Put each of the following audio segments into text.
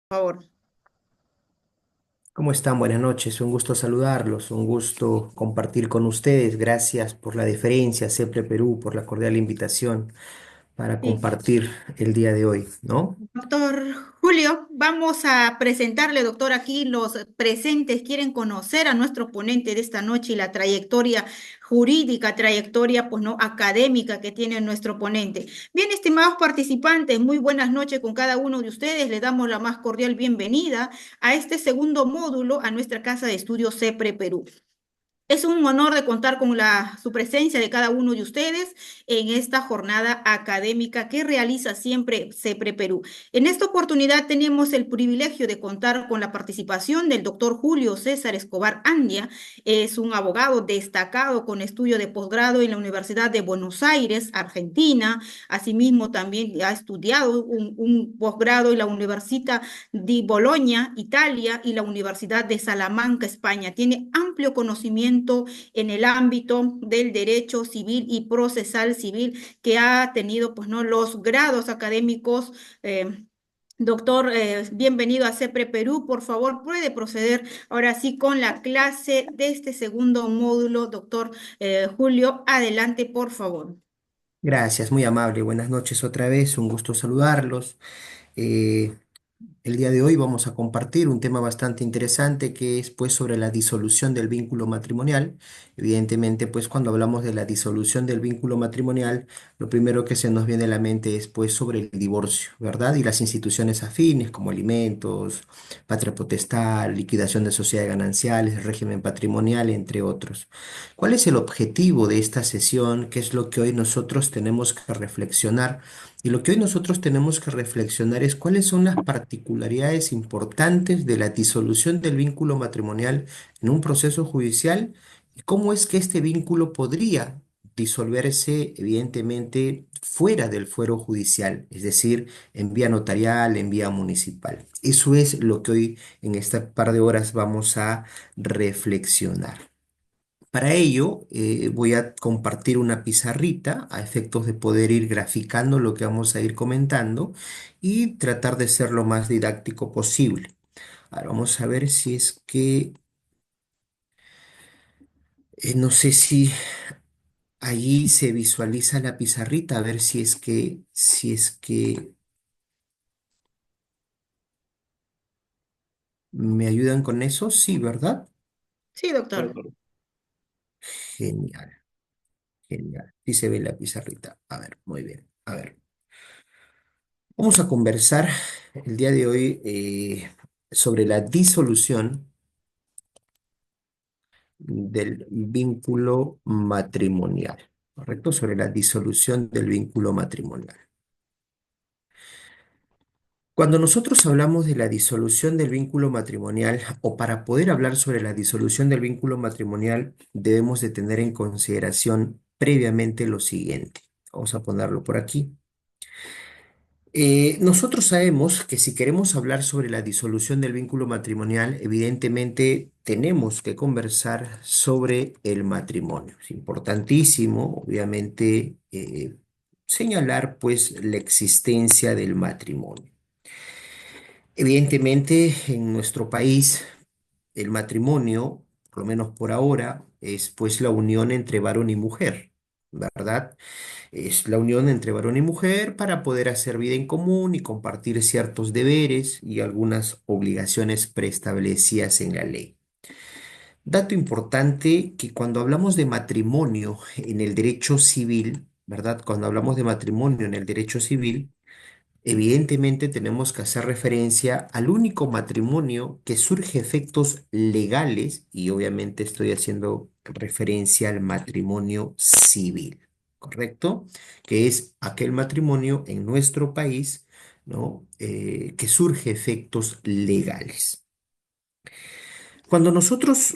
Por favor. ¿Cómo están? Buenas noches, un gusto saludarlos, un gusto compartir con ustedes. Gracias por la deferencia, CEPRE Perú, por la cordial invitación para Sí. compartir el día de hoy, ¿no? Doctor Julio, vamos a presentarle, doctor, aquí los presentes quieren conocer a nuestro ponente de esta noche y la trayectoria jurídica, trayectoria, pues no, académica que tiene nuestro ponente. Bien, estimados participantes, muy buenas noches con cada uno de ustedes. Les damos la más cordial bienvenida a este segundo módulo a nuestra casa de estudios CEPRE Perú. Es un honor de contar con su presencia de cada uno de ustedes en esta jornada académica que realiza siempre CEPRE Perú. En esta oportunidad tenemos el privilegio de contar con la participación del doctor Julio César Escobar Andia. Es un abogado destacado con estudio de posgrado en la Universidad de Buenos Aires, Argentina. Asimismo, también ha estudiado un posgrado en la Universidad de Bolonia, Italia, y la Universidad de Salamanca, España. Tiene amplio conocimiento en el ámbito del derecho civil y procesal civil, que ha tenido, pues, ¿no?, los grados académicos. Doctor, bienvenido a CEPRE Perú. Por favor, puede proceder ahora sí con la clase de este segundo módulo. Doctor Julio, adelante, por favor. Gracias, muy amable. Buenas noches otra vez, un gusto saludarlos. Eh, El día de hoy vamos a compartir un tema bastante interesante que es pues sobre la disolución del vínculo matrimonial. Evidentemente pues cuando hablamos de la disolución del vínculo matrimonial, lo primero que se nos viene a la mente es pues sobre el divorcio, ¿verdad? Y las instituciones afines como alimentos, patria potestad, liquidación de sociedades gananciales, régimen patrimonial, entre otros. ¿Cuál es el objetivo de esta sesión? ¿Qué es lo que hoy nosotros tenemos que reflexionar? Y lo que hoy nosotros tenemos que reflexionar es cuáles son las particularidades importantes de la disolución del vínculo matrimonial en un proceso judicial y cómo es que este vínculo podría disolverse evidentemente fuera del fuero judicial, es decir, en vía notarial, en vía municipal. Eso es lo que hoy en esta par de horas vamos a reflexionar. Para ello, voy a compartir una pizarrita a efectos de poder ir graficando lo que vamos a ir comentando y tratar de ser lo más didáctico posible. Ahora vamos a ver si es que, no sé si allí se visualiza la pizarrita, a ver si es que me ayudan con eso. Sí, ¿verdad? Sí, doctor. Genial, genial. Sí se ve la pizarrita. A ver, muy bien. A ver. Vamos a conversar el día de hoy sobre la disolución del vínculo matrimonial, ¿correcto? Sobre la disolución del vínculo matrimonial. Cuando nosotros hablamos de la disolución del vínculo matrimonial, o para poder hablar sobre la disolución del vínculo matrimonial, debemos de tener en consideración previamente lo siguiente. Vamos a ponerlo por aquí. Nosotros sabemos que si queremos hablar sobre la disolución del vínculo matrimonial, evidentemente tenemos que conversar sobre el matrimonio. Es importantísimo, obviamente, señalar pues la existencia del matrimonio. Evidentemente, en nuestro país, el matrimonio, por lo menos por ahora, es pues la unión entre varón y mujer, ¿verdad? Es la unión entre varón y mujer para poder hacer vida en común y compartir ciertos deberes y algunas obligaciones preestablecidas en la ley. Dato importante que cuando hablamos de matrimonio en el derecho civil, ¿verdad? Cuando hablamos de matrimonio en el derecho civil, evidentemente tenemos que hacer referencia al único matrimonio que surge efectos legales y obviamente estoy haciendo referencia al matrimonio civil, ¿correcto? Que es aquel matrimonio en nuestro país, ¿no? Que surge efectos legales. Cuando nosotros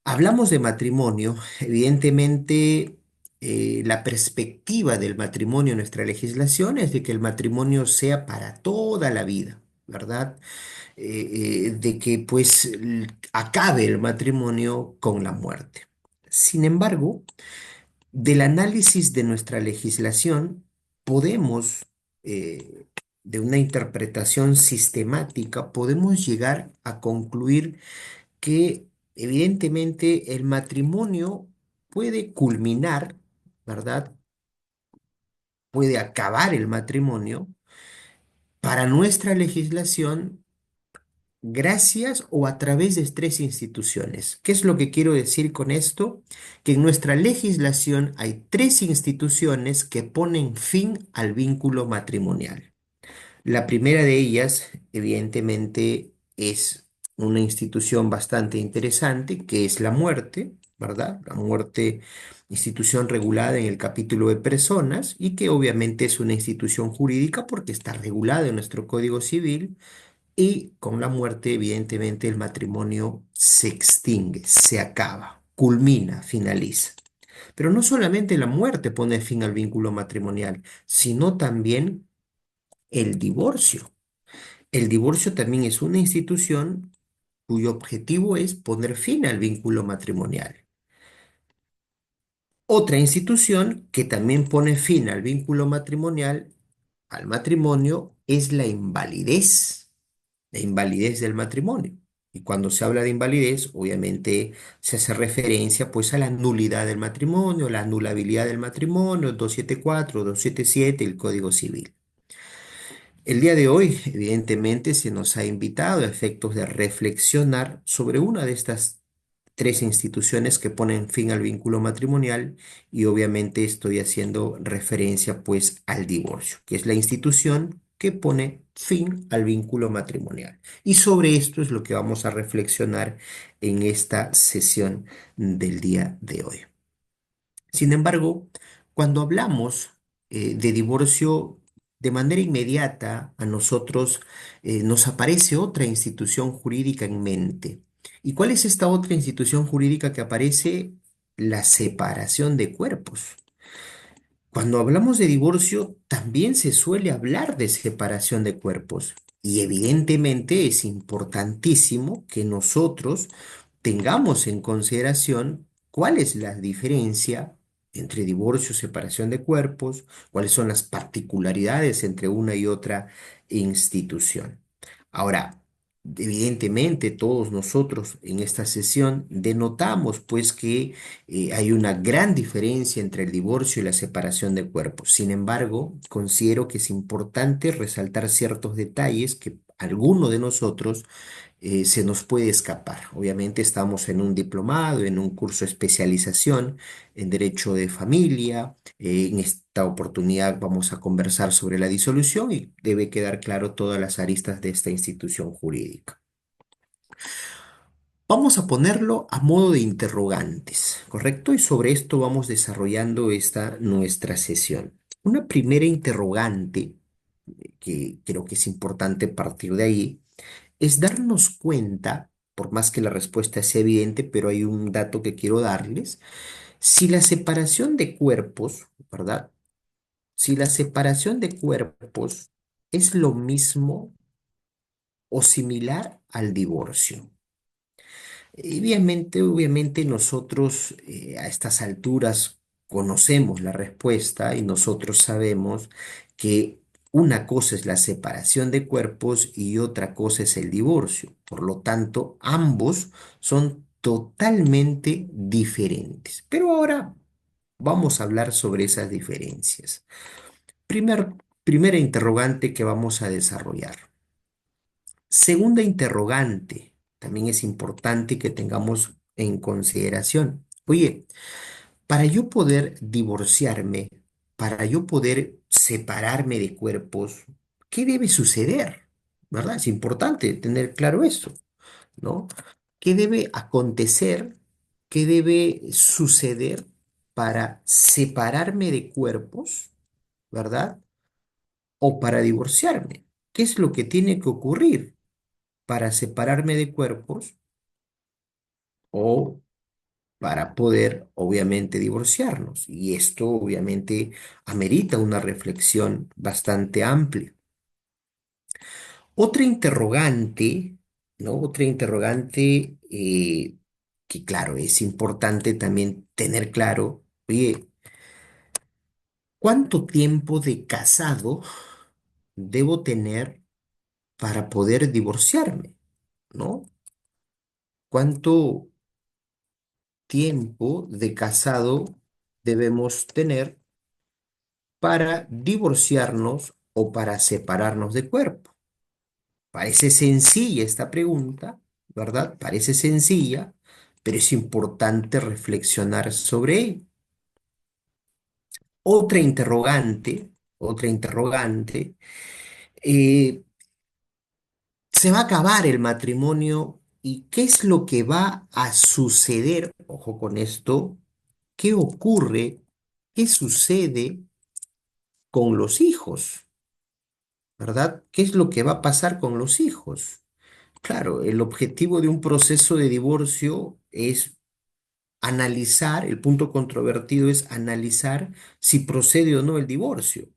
hablamos de matrimonio, evidentemente la perspectiva del matrimonio en nuestra legislación es de que el matrimonio sea para toda la vida, ¿verdad? De que pues acabe el matrimonio con la muerte. Sin embargo, del análisis de nuestra legislación podemos de una interpretación sistemática, podemos llegar a concluir que evidentemente el matrimonio puede culminar, ¿verdad? Puede acabar el matrimonio para nuestra legislación gracias o a través de tres instituciones. ¿Qué es lo que quiero decir con esto? Que en nuestra legislación hay tres instituciones que ponen fin al vínculo matrimonial. La primera de ellas, evidentemente, es una institución bastante interesante, que es la muerte, ¿verdad? La muerte, institución regulada en el capítulo de personas y que obviamente es una institución jurídica porque está regulada en nuestro Código Civil y con la muerte, evidentemente, el matrimonio se extingue, se acaba, culmina, finaliza. Pero no solamente la muerte pone fin al vínculo matrimonial, sino también el divorcio. El divorcio también es una institución cuyo objetivo es poner fin al vínculo matrimonial. Otra institución que también pone fin al vínculo matrimonial, al matrimonio, es la invalidez del matrimonio. Y cuando se habla de invalidez, obviamente se hace referencia pues a la nulidad del matrimonio, la anulabilidad del matrimonio, 274, 277, el Código Civil. El día de hoy, evidentemente, se nos ha invitado a efectos de reflexionar sobre una de estas tres instituciones que ponen fin al vínculo matrimonial y obviamente estoy haciendo referencia pues al divorcio, que es la institución que pone fin al vínculo matrimonial. Y sobre esto es lo que vamos a reflexionar en esta sesión del día de hoy. Sin embargo, cuando hablamos de divorcio, de manera inmediata a nosotros nos aparece otra institución jurídica en mente. ¿Y cuál es esta otra institución jurídica que aparece? La separación de cuerpos. Cuando hablamos de divorcio, también se suele hablar de separación de cuerpos. Y evidentemente es importantísimo que nosotros tengamos en consideración cuál es la diferencia entre divorcio y separación de cuerpos, cuáles son las particularidades entre una y otra institución. Ahora, evidentemente todos nosotros en esta sesión denotamos pues que hay una gran diferencia entre el divorcio y la separación de cuerpos. Sin embargo, considero que es importante resaltar ciertos detalles que alguno de nosotros se nos puede escapar. Obviamente estamos en un diplomado, en un curso de especialización en derecho de familia. En esta oportunidad vamos a conversar sobre la disolución y debe quedar claro todas las aristas de esta institución jurídica. Vamos a ponerlo a modo de interrogantes, ¿correcto? Y sobre esto vamos desarrollando esta nuestra sesión. Una primera interrogante, que creo que es importante partir de ahí, es darnos cuenta, por más que la respuesta sea evidente, pero hay un dato que quiero darles, si la separación de cuerpos, ¿verdad? Si la separación de cuerpos es lo mismo o similar al divorcio. Y obviamente nosotros a estas alturas conocemos la respuesta y nosotros sabemos que una cosa es la separación de cuerpos y otra cosa es el divorcio. Por lo tanto, ambos son totalmente diferentes. Pero ahora vamos a hablar sobre esas diferencias. Primera interrogante que vamos a desarrollar. Segunda interrogante, también es importante que tengamos en consideración. Oye, para yo poder divorciarme, para yo poder separarme de cuerpos, ¿qué debe suceder? ¿Verdad? Es importante tener claro eso, ¿no? ¿Qué debe acontecer? ¿Qué debe suceder para separarme de cuerpos? ¿Verdad? O para divorciarme. ¿Qué es lo que tiene que ocurrir para separarme de cuerpos o para poder, obviamente, divorciarnos? Y esto, obviamente, amerita una reflexión bastante amplia. Otra interrogante, ¿no? Otra interrogante que, claro, es importante también tener claro, oye, ¿cuánto tiempo de casado debo tener para poder divorciarme, ¿no? ¿Cuánto tiempo de casado debemos tener para divorciarnos o para separarnos de cuerpo? Parece sencilla esta pregunta, ¿verdad? Parece sencilla, pero es importante reflexionar sobre ello. Otra interrogante, eh, ¿se va a acabar el matrimonio y qué es lo que va a suceder? Ojo con esto, ¿qué ocurre? ¿Qué sucede con los hijos? ¿Verdad? ¿Qué es lo que va a pasar con los hijos? Claro, el objetivo de un proceso de divorcio es analizar, el punto controvertido es analizar si procede o no el divorcio.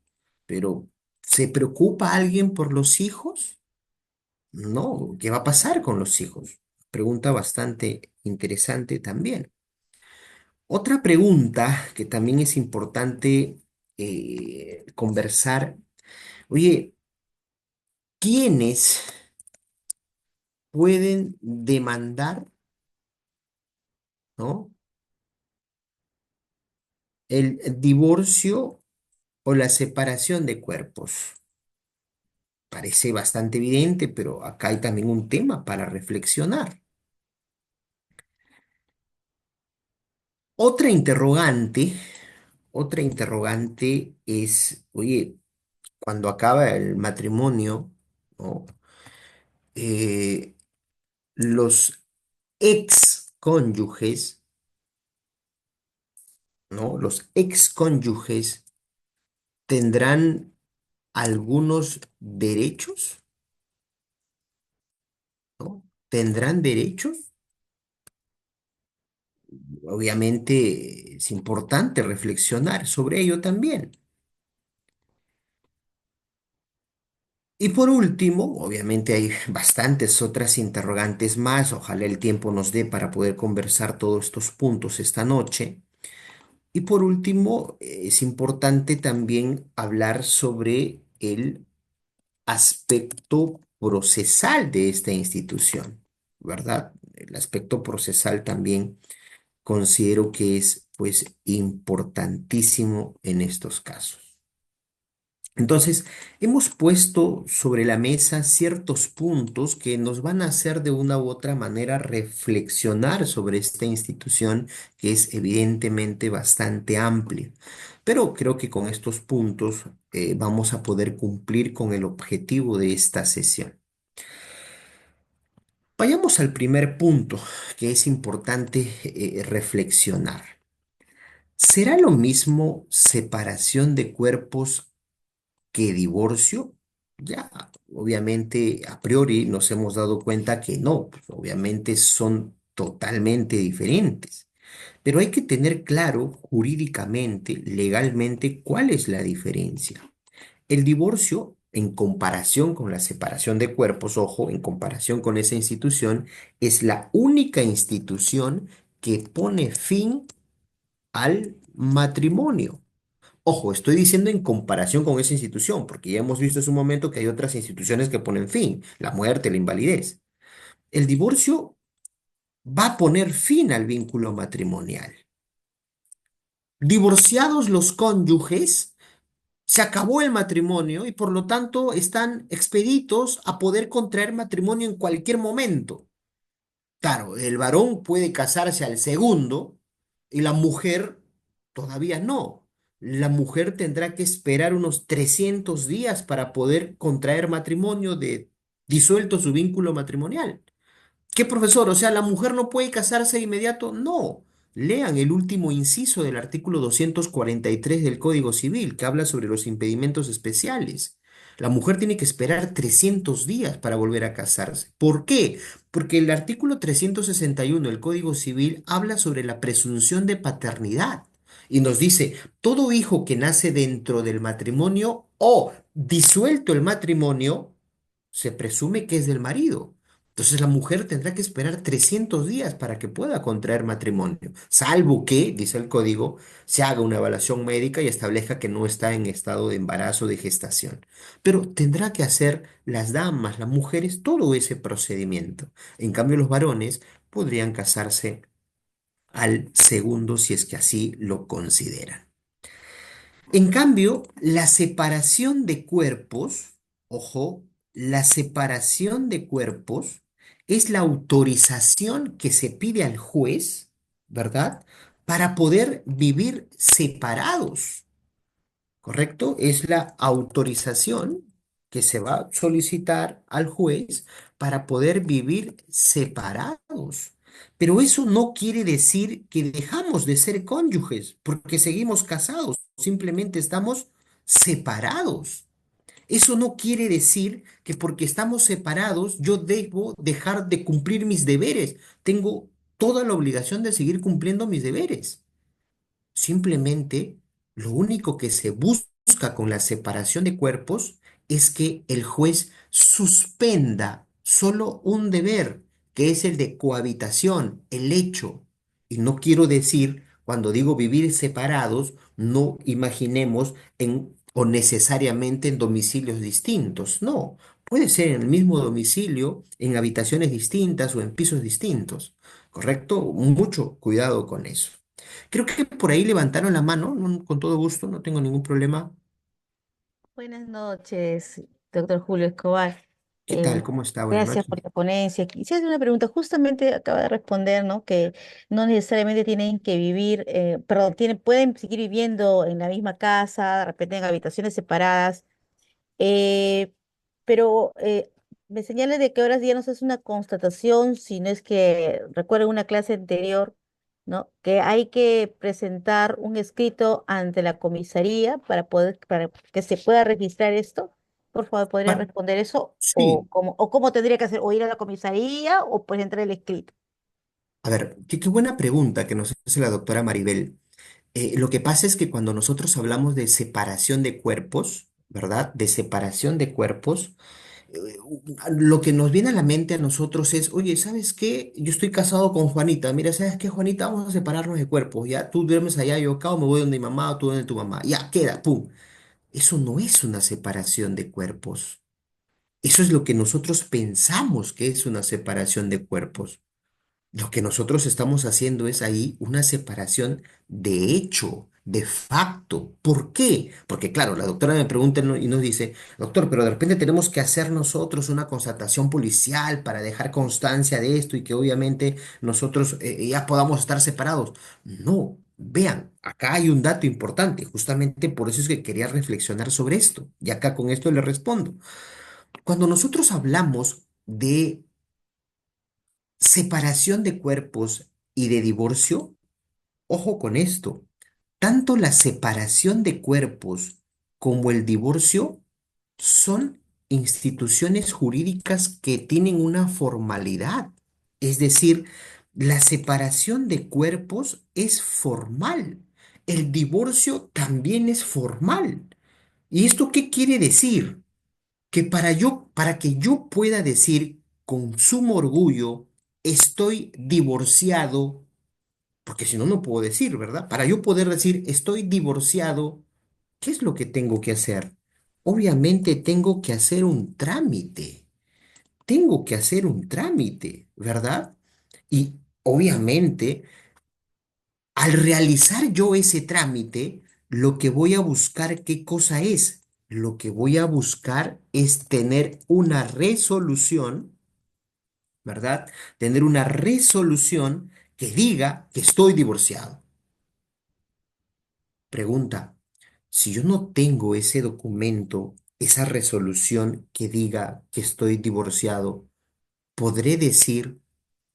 Pero, ¿se preocupa alguien por los hijos? No, ¿qué va a pasar con los hijos? Pregunta bastante interesante también. Otra pregunta que también es importante conversar, oye, ¿quiénes pueden demandar, ¿no? El divorcio o la separación de cuerpos? Parece bastante evidente, pero acá hay también un tema para reflexionar. Otra interrogante, otra interrogante es, oye, cuando acaba el matrimonio, ¿no? Eh, los ex cónyuges, ¿no? Los ex cónyuges tendrán algunos derechos, ¿no? ¿Tendrán derechos? Obviamente es importante reflexionar sobre ello también. Y por último, obviamente hay bastantes otras interrogantes más. Ojalá el tiempo nos dé para poder conversar todos estos puntos esta noche. Y por último, es importante también hablar sobre el aspecto procesal de esta institución, ¿verdad? El aspecto procesal también considero que es pues importantísimo en estos casos. Entonces, hemos puesto sobre la mesa ciertos puntos que nos van a hacer de una u otra manera reflexionar sobre esta institución que es evidentemente bastante amplia. Pero creo que con estos puntos vamos a poder cumplir con el objetivo de esta sesión. Vayamos al primer punto que es importante reflexionar. ¿Será lo mismo separación de cuerpos que divorcio? Ya, obviamente, a priori nos hemos dado cuenta que no, pues, obviamente son totalmente diferentes. Pero hay que tener claro jurídicamente, legalmente, cuál es la diferencia. El divorcio, en comparación con la separación de cuerpos, ojo, en comparación con esa institución, es la única institución que pone fin al matrimonio. Ojo, estoy diciendo en comparación con esa institución, porque ya hemos visto hace un momento que hay otras instituciones que ponen fin, la muerte, la invalidez. El divorcio va a poner fin al vínculo matrimonial. Divorciados los cónyuges, se acabó el matrimonio y por lo tanto están expeditos a poder contraer matrimonio en cualquier momento. Claro, el varón puede casarse al segundo y la mujer todavía no. La mujer tendrá que esperar unos 300 días para poder contraer matrimonio de disuelto su vínculo matrimonial. ¿Qué profesor? O sea, ¿la mujer no puede casarse de inmediato? No. Lean el último inciso del artículo 243 del Código Civil, que habla sobre los impedimentos especiales. La mujer tiene que esperar 300 días para volver a casarse. ¿Por qué? Porque el artículo 361 del Código Civil habla sobre la presunción de paternidad y nos dice, todo hijo que nace dentro del matrimonio o disuelto el matrimonio, se presume que es del marido. Entonces la mujer tendrá que esperar 300 días para que pueda contraer matrimonio, salvo que, dice el código, se haga una evaluación médica y establezca que no está en estado de embarazo o de gestación. Pero tendrá que hacer las damas, las mujeres, todo ese procedimiento. En cambio, los varones podrían casarse al segundo si es que así lo consideran. En cambio, la separación de cuerpos, ojo, la separación de cuerpos es la autorización que se pide al juez, ¿verdad? Para poder vivir separados. ¿Correcto? Es la autorización que se va a solicitar al juez para poder vivir separados. Pero eso no quiere decir que dejamos de ser cónyuges, porque seguimos casados, simplemente estamos separados. Eso no quiere decir que porque estamos separados yo debo dejar de cumplir mis deberes. Tengo toda la obligación de seguir cumpliendo mis deberes. Simplemente lo único que se busca con la separación de cuerpos es que el juez suspenda solo un deber, que es el de cohabitación, el hecho. Y no quiero decir, cuando digo vivir separados, no imaginemos en o necesariamente en domicilios distintos. No, puede ser en el mismo domicilio, en habitaciones distintas o en pisos distintos. ¿Correcto? Mucho cuidado con eso. Creo que por ahí levantaron la mano, con todo gusto, no tengo ningún problema. Buenas noches, doctor Julio Escobar. ¿Qué tal? ¿Cómo está? Buenas Gracias noches. por la ponencia. Quisiera hacer una pregunta. Justamente acaba de responder, ¿no? Que no necesariamente tienen que vivir, perdón, pueden seguir viviendo en la misma casa, de repente en habitaciones separadas. Eh, pero me señala de que ahora ya no es una constatación, sino es que, recuerdo una clase anterior, ¿no? Que hay que presentar un escrito ante la comisaría para que se pueda registrar esto. Por favor, ¿podría Bueno, responder eso? sí, O cómo tendría que hacer? ¿O ir a la comisaría o presentar el escrito? a ver, qué buena pregunta que nos hace la doctora Maribel. Lo que pasa es que cuando nosotros hablamos de separación de cuerpos, ¿verdad? De separación de cuerpos, lo que nos viene a la mente a nosotros es, oye, ¿sabes qué? Yo estoy casado con Juanita. Mira, ¿sabes qué, Juanita? Vamos a separarnos de cuerpos, ¿ya? Tú duermes allá, yo acá, o me voy donde mi mamá, o tú donde tu mamá. Ya, queda, pum. Eso no es una separación de cuerpos. Eso es lo que nosotros pensamos que es una separación de cuerpos. Lo que nosotros estamos haciendo es ahí una separación de hecho, de facto. ¿Por qué? Porque claro, la doctora me pregunta y nos dice, doctor, pero de repente tenemos que hacer nosotros una constatación policial para dejar constancia de esto y que obviamente nosotros ya podamos estar separados. No, vean, acá hay un dato importante, justamente por eso es que quería reflexionar sobre esto. Y acá con esto le respondo. Cuando nosotros hablamos de separación de cuerpos y de divorcio, ojo con esto, tanto la separación de cuerpos como el divorcio son instituciones jurídicas que tienen una formalidad. Es decir, la separación de cuerpos es formal. El divorcio también es formal. ¿Y esto qué quiere decir? Que para que yo pueda decir con sumo orgullo, estoy divorciado, porque si no, no puedo decir, ¿verdad? Para yo poder decir, estoy divorciado, ¿qué es lo que tengo que hacer? Obviamente tengo que hacer un trámite, tengo que hacer un trámite, ¿verdad? Y obviamente, al realizar yo ese trámite, lo que voy a buscar, ¿qué cosa es? Lo que voy a buscar es tener una resolución, ¿verdad? Tener una resolución que diga que estoy divorciado. Pregunta, si yo no tengo ese documento, esa resolución que diga que estoy divorciado, ¿podré decir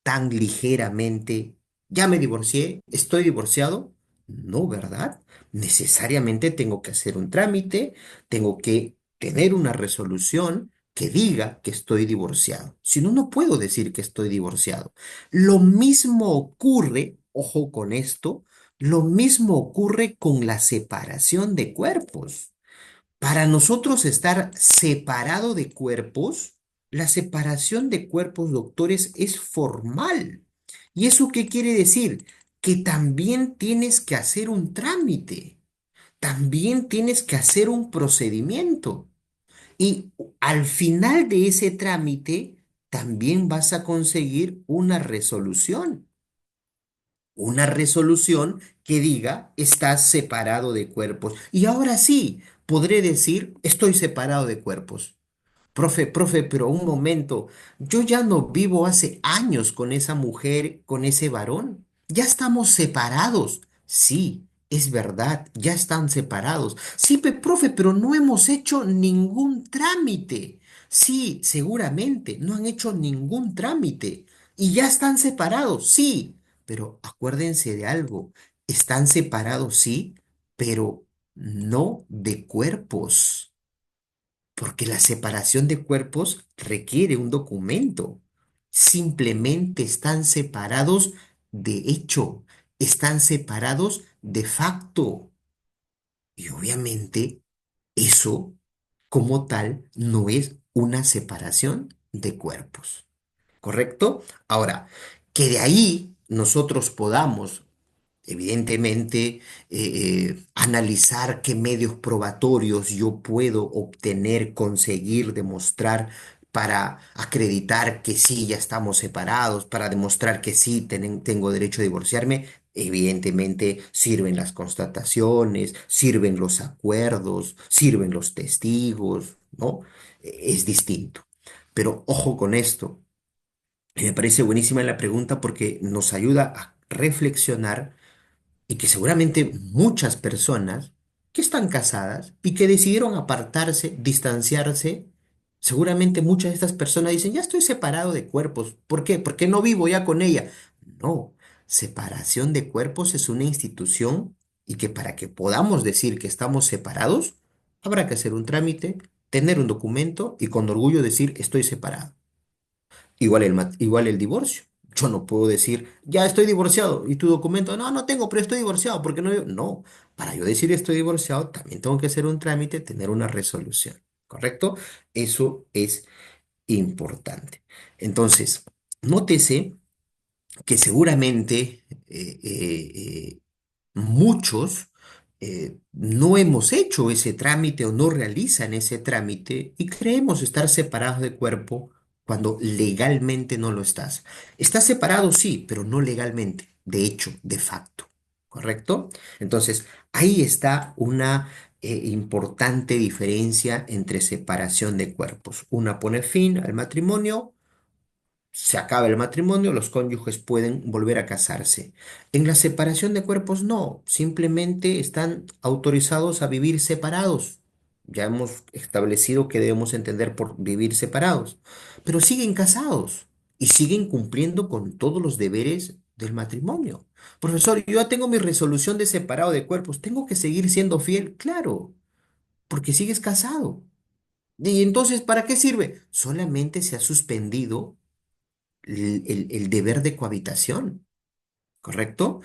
tan ligeramente, ya me divorcié, estoy divorciado? No, ¿verdad? Necesariamente tengo que hacer un trámite, tengo que tener una resolución que diga que estoy divorciado. Si no, no puedo decir que estoy divorciado. Lo mismo ocurre, ojo con esto, lo mismo ocurre con la separación de cuerpos. Para nosotros estar separado de cuerpos, La separación de cuerpos, doctores, es formal. ¿Y eso qué quiere decir? Que también tienes que hacer un trámite, también tienes que hacer un procedimiento. Y al final de ese trámite, también vas a conseguir una resolución que diga, estás separado de cuerpos. Y ahora sí, podré decir, estoy separado de cuerpos. Profe, pero un momento, yo ya no vivo hace años con esa mujer, con ese varón. Ya estamos separados. Sí, es verdad, ya están separados. Sí, profe, pero no hemos hecho ningún trámite. Sí, seguramente, no han hecho ningún trámite. Y ya están separados, sí. Pero acuérdense de algo, están separados, sí, pero no de cuerpos, porque la separación de cuerpos requiere un documento. Simplemente están separados de hecho, están separados de facto. Y obviamente eso, como tal, no es una separación de cuerpos. ¿Correcto? Ahora, que de ahí nosotros podamos evidentemente, analizar qué medios probatorios yo puedo obtener, conseguir, demostrar para acreditar que sí, ya estamos separados, para demostrar que sí, tengo derecho a divorciarme. Evidentemente sirven las constataciones, sirven los acuerdos, sirven los testigos, ¿no? Es distinto. Pero ojo con esto. Me parece buenísima la pregunta porque nos ayuda a reflexionar y que seguramente muchas personas que están casadas y que decidieron apartarse, distanciarse, seguramente muchas de estas personas dicen, ya estoy separado de cuerpos. ¿Por qué? Porque no vivo ya con ella. No, separación de cuerpos es una institución y que para que podamos decir que estamos separados, habrá que hacer un trámite, tener un documento y con orgullo decir estoy separado. Igual el divorcio. Yo no puedo decir, ya estoy divorciado y tu documento, no, no tengo, pero estoy divorciado porque no. No, para yo decir estoy divorciado, también tengo que hacer un trámite, tener una resolución, ¿correcto? Eso es importante. Entonces, nótese que seguramente muchos no hemos hecho ese trámite o no realizan ese trámite y creemos estar separados de cuerpo cuando legalmente no lo estás. Estás separado, sí, pero no legalmente, de hecho, de facto, ¿correcto? Entonces, ahí está una importante diferencia entre separación de cuerpos. Una pone fin al matrimonio, se acaba el matrimonio, los cónyuges pueden volver a casarse. En la separación de cuerpos no, simplemente están autorizados a vivir separados. Ya hemos establecido que debemos entender por vivir separados, pero siguen casados y siguen cumpliendo con todos los deberes del matrimonio. Profesor, yo ya tengo mi resolución de separado de cuerpos, ¿tengo que seguir siendo fiel? Claro, porque sigues casado. ¿Y entonces para qué sirve? Solamente se ha suspendido el deber de cohabitación, ¿correcto?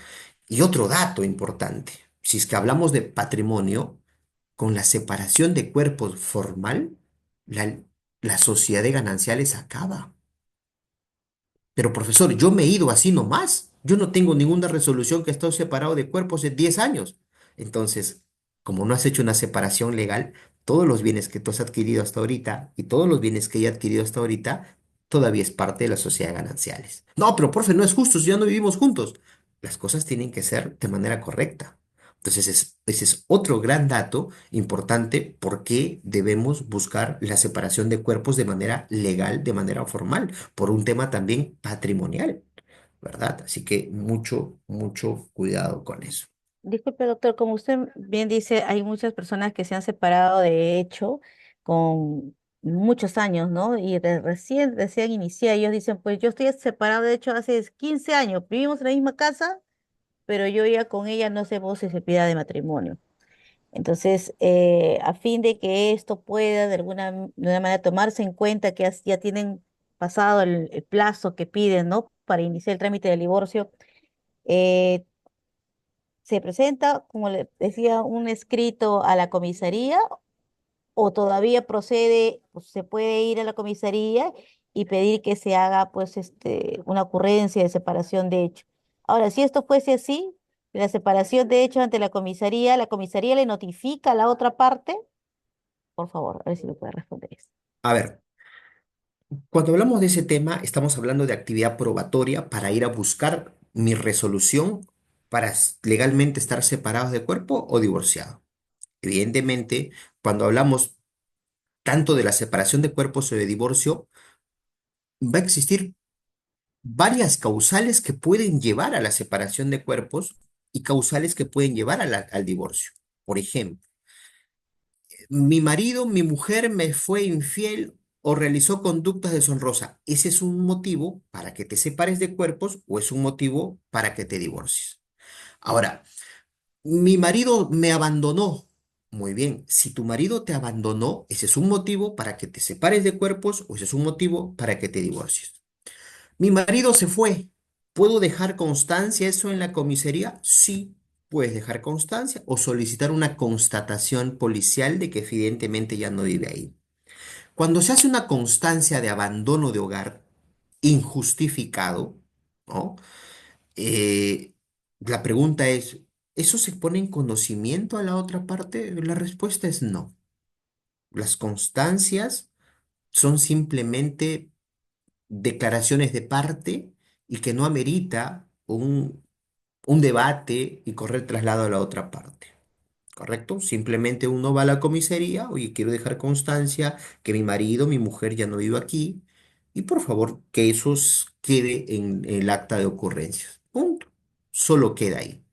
Y otro dato importante, si es que hablamos de patrimonio, con la separación de cuerpos formal, la, la sociedad de gananciales acaba. Pero profesor, yo me he ido así nomás. Yo no tengo ninguna resolución que estoy separado de cuerpos en 10 años. Entonces, como no has hecho una separación legal, todos los bienes que tú has adquirido hasta ahorita y todos los bienes que ella ha adquirido hasta ahorita, todavía es parte de la sociedad de gananciales. No, pero profe, no es justo, si ya no vivimos juntos. Las cosas tienen que ser de manera correcta. Entonces, ese es otro gran dato importante por qué debemos buscar la separación de cuerpos de manera legal, de manera formal, por un tema también patrimonial, ¿verdad? Así que mucho cuidado con eso. Disculpe, doctor, como usted bien dice, hay muchas personas que se han separado de hecho con muchos años, ¿no? Y recién inicié, ellos dicen, pues yo estoy separado de hecho hace 15 años, vivimos en la misma casa, pero yo ya con ella no sé vos si se pida de matrimonio. Entonces, a fin de que esto pueda de una manera tomarse en cuenta que ya tienen pasado el plazo que piden, ¿no? Para iniciar el trámite del divorcio, eh, se presenta, como le decía, un escrito a la comisaría o todavía procede, pues, se puede ir a la comisaría y pedir que se haga pues una ocurrencia de separación de hecho. Ahora, si esto fuese así, la separación de hecho ante la comisaría le notifica a la otra parte, por favor, a ver si me puede responder eso. A ver, cuando hablamos de ese tema, estamos hablando de actividad probatoria para ir a buscar mi resolución para legalmente estar separados de cuerpo o divorciados. Evidentemente, cuando hablamos tanto de la separación de cuerpos o de divorcio, va a existir varias causales que pueden llevar a la separación de cuerpos y causales que pueden llevar a al divorcio. Por ejemplo, mi marido, mi mujer me fue infiel o realizó conductas deshonrosas. ¿Ese es un motivo para que te separes de cuerpos o es un motivo para que te divorcies? Ahora, mi marido me abandonó. Muy bien, si tu marido te abandonó, ese es un motivo para que te separes de cuerpos o ese es un motivo para que te divorcies. Mi marido se fue. ¿Puedo dejar constancia eso en la comisaría? Sí, puedes dejar constancia o solicitar una constatación policial de que evidentemente ya no vive ahí. Cuando se hace una constancia de abandono de hogar injustificado, ¿no? Eh, la pregunta es, ¿eso se pone en conocimiento a la otra parte? La respuesta es no. Las constancias son simplemente declaraciones de parte y que no amerita un debate y correr traslado a la otra parte. ¿Correcto? Simplemente uno va a la comisaría, oye, quiero dejar constancia que mi marido, mi mujer ya no vive aquí, y por favor que quede en el acta de ocurrencias. Punto. Solo queda ahí.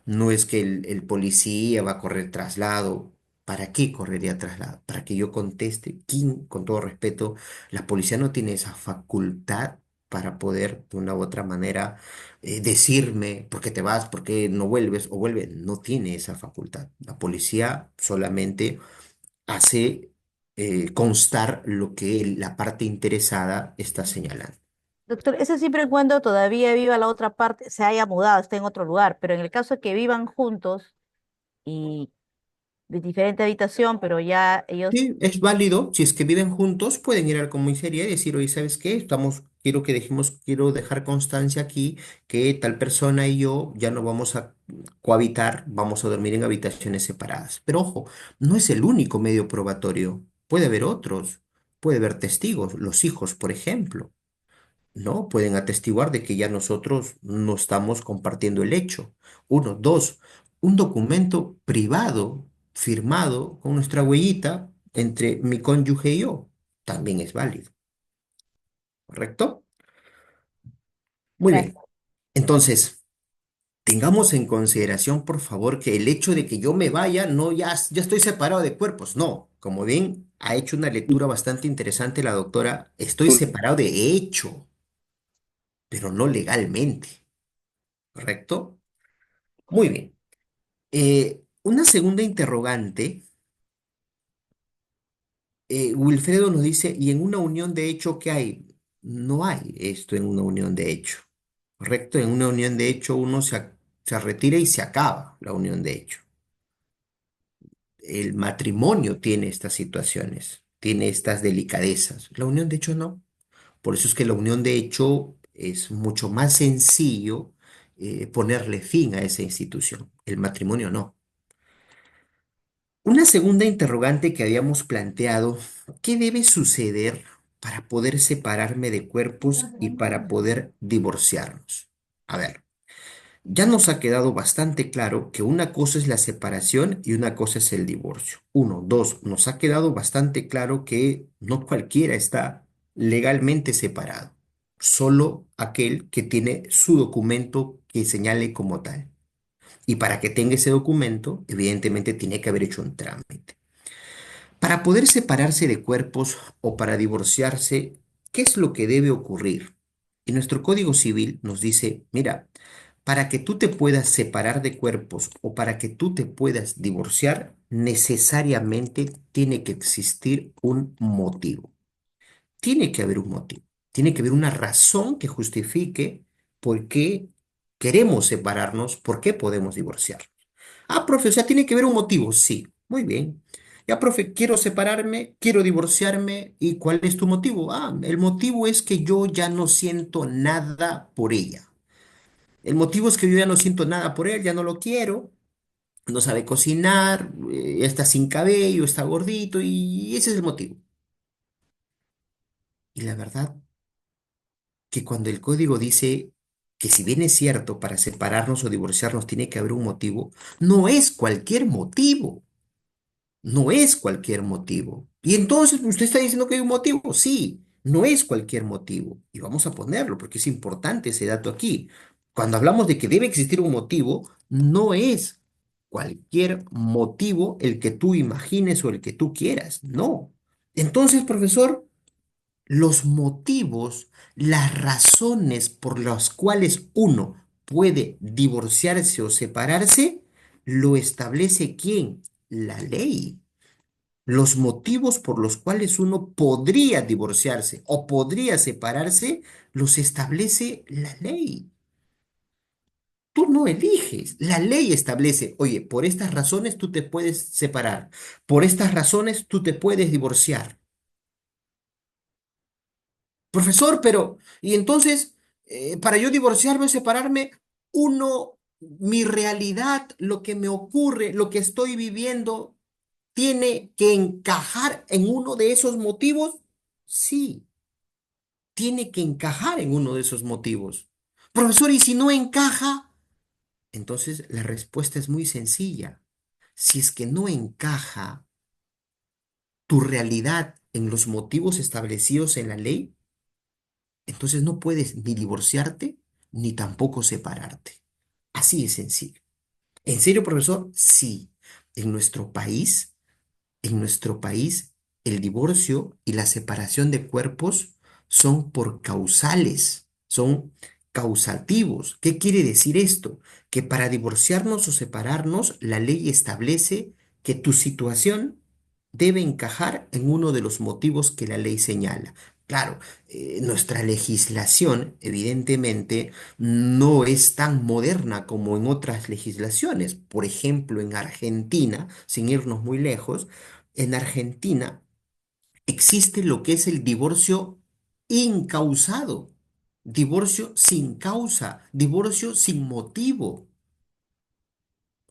No es que el policía va a correr traslado. ¿Para qué correría traslado? Para que yo conteste. ¿Quién, con todo respeto, la policía no tiene esa facultad para poder, de una u otra manera, decirme por qué te vas, por qué no vuelves o vuelve? No tiene esa facultad. La policía solamente hace constar lo que la parte interesada está señalando. Doctor, eso siempre y cuando todavía viva la otra parte, se haya mudado, esté en otro lugar, pero en el caso de que vivan juntos y de diferente habitación, pero ya ellos, Sí, es válido. Si es que viven juntos, pueden ir a la comisaría y decir, oye, ¿sabes qué? Quiero dejar constancia aquí que tal persona y yo ya no vamos a cohabitar, vamos a dormir en habitaciones separadas. Pero ojo, no es el único medio probatorio. Puede haber otros. Puede haber testigos, los hijos, por ejemplo. ¿No? Pueden atestiguar de que ya nosotros no estamos compartiendo el hecho. Uno, dos, un documento privado firmado con nuestra huellita entre mi cónyuge y yo también es válido, ¿correcto? Muy bien. gracias. Entonces, tengamos en consideración, por favor, que el hecho de que yo me vaya, no, ya estoy separado de cuerpos. No, como ven, ha hecho una lectura bastante interesante la doctora. Estoy separado de hecho, pero no legalmente, ¿correcto? Muy bien. Una segunda interrogante, Wilfredo nos dice, ¿y en una unión de hecho qué hay? No hay esto en una unión de hecho, ¿correcto? En una unión de hecho uno se retira y se acaba la unión de hecho. El matrimonio tiene estas situaciones, tiene estas delicadezas. La unión de hecho no. Por eso es que la unión de hecho es mucho más sencillo ponerle fin a esa institución. El matrimonio no. Una segunda interrogante que habíamos planteado, ¿qué debe suceder para poder separarme de cuerpos y para poder divorciarnos? A ver, ya nos ha quedado bastante claro que una cosa es la separación y una cosa es el divorcio. Uno, dos, nos ha quedado bastante claro que no cualquiera está legalmente separado, solo aquel que tiene su documento que señale como tal. Y para que tenga ese documento, evidentemente tiene que haber hecho un trámite. Para poder separarse de cuerpos o para divorciarse, ¿qué es lo que debe ocurrir? Y nuestro Código Civil nos dice, mira, para que tú te puedas separar de cuerpos o para que tú te puedas divorciar, necesariamente tiene que existir un motivo. Tiene que haber un motivo. Tiene que haber una razón que justifique por qué queremos separarnos, por qué podemos divorciar. Ah, profe, o sea, tiene que haber un motivo. Sí, muy bien. Ya, profe, quiero separarme, quiero divorciarme. ¿Y cuál es tu motivo? Ah, el motivo es que yo ya no siento nada por ella. El motivo es que yo ya no siento nada por él, ya no lo quiero, no sabe cocinar, está sin cabello, está gordito y ese es el motivo. Y la verdad que cuando el código dice que si bien es cierto, para separarnos o divorciarnos tiene que haber un motivo, no es cualquier motivo. No es cualquier motivo. Y entonces usted está diciendo que hay un motivo. Sí, no es cualquier motivo. Y vamos a ponerlo porque es importante ese dato aquí. Cuando hablamos de que debe existir un motivo, no es cualquier motivo el que tú imagines o el que tú quieras. No. Entonces, profesor, los motivos, las razones por las cuales uno puede divorciarse o separarse, lo establece ¿quién? La ley. Los motivos por los cuales uno podría divorciarse o podría separarse, los establece la ley. Tú no eliges. La ley establece, oye, por estas razones tú te puedes separar. Por estas razones tú te puedes divorciar. Profesor, pero, y entonces, para yo divorciarme o separarme, mi realidad, lo que me ocurre, lo que estoy viviendo, ¿tiene que encajar en uno de esos motivos? Sí, tiene que encajar en uno de esos motivos. Profesor, ¿y si no encaja? Entonces la respuesta es muy sencilla. Si es que no encaja tu realidad en los motivos establecidos en la ley, entonces no puedes ni divorciarte ni tampoco separarte. Así de sencillo. ¿En serio, profesor? Sí. En nuestro país En nuestro país, el divorcio y la separación de cuerpos son por causales, son causativos. ¿Qué quiere decir esto? Que para divorciarnos o separarnos, la ley establece que tu situación debe encajar en uno de los motivos que la ley señala. Claro, nuestra legislación, evidentemente, no es tan moderna como en otras legislaciones. Por ejemplo, en Argentina, sin irnos muy lejos, en Argentina existe lo que es el divorcio incausado, divorcio sin causa, divorcio sin motivo.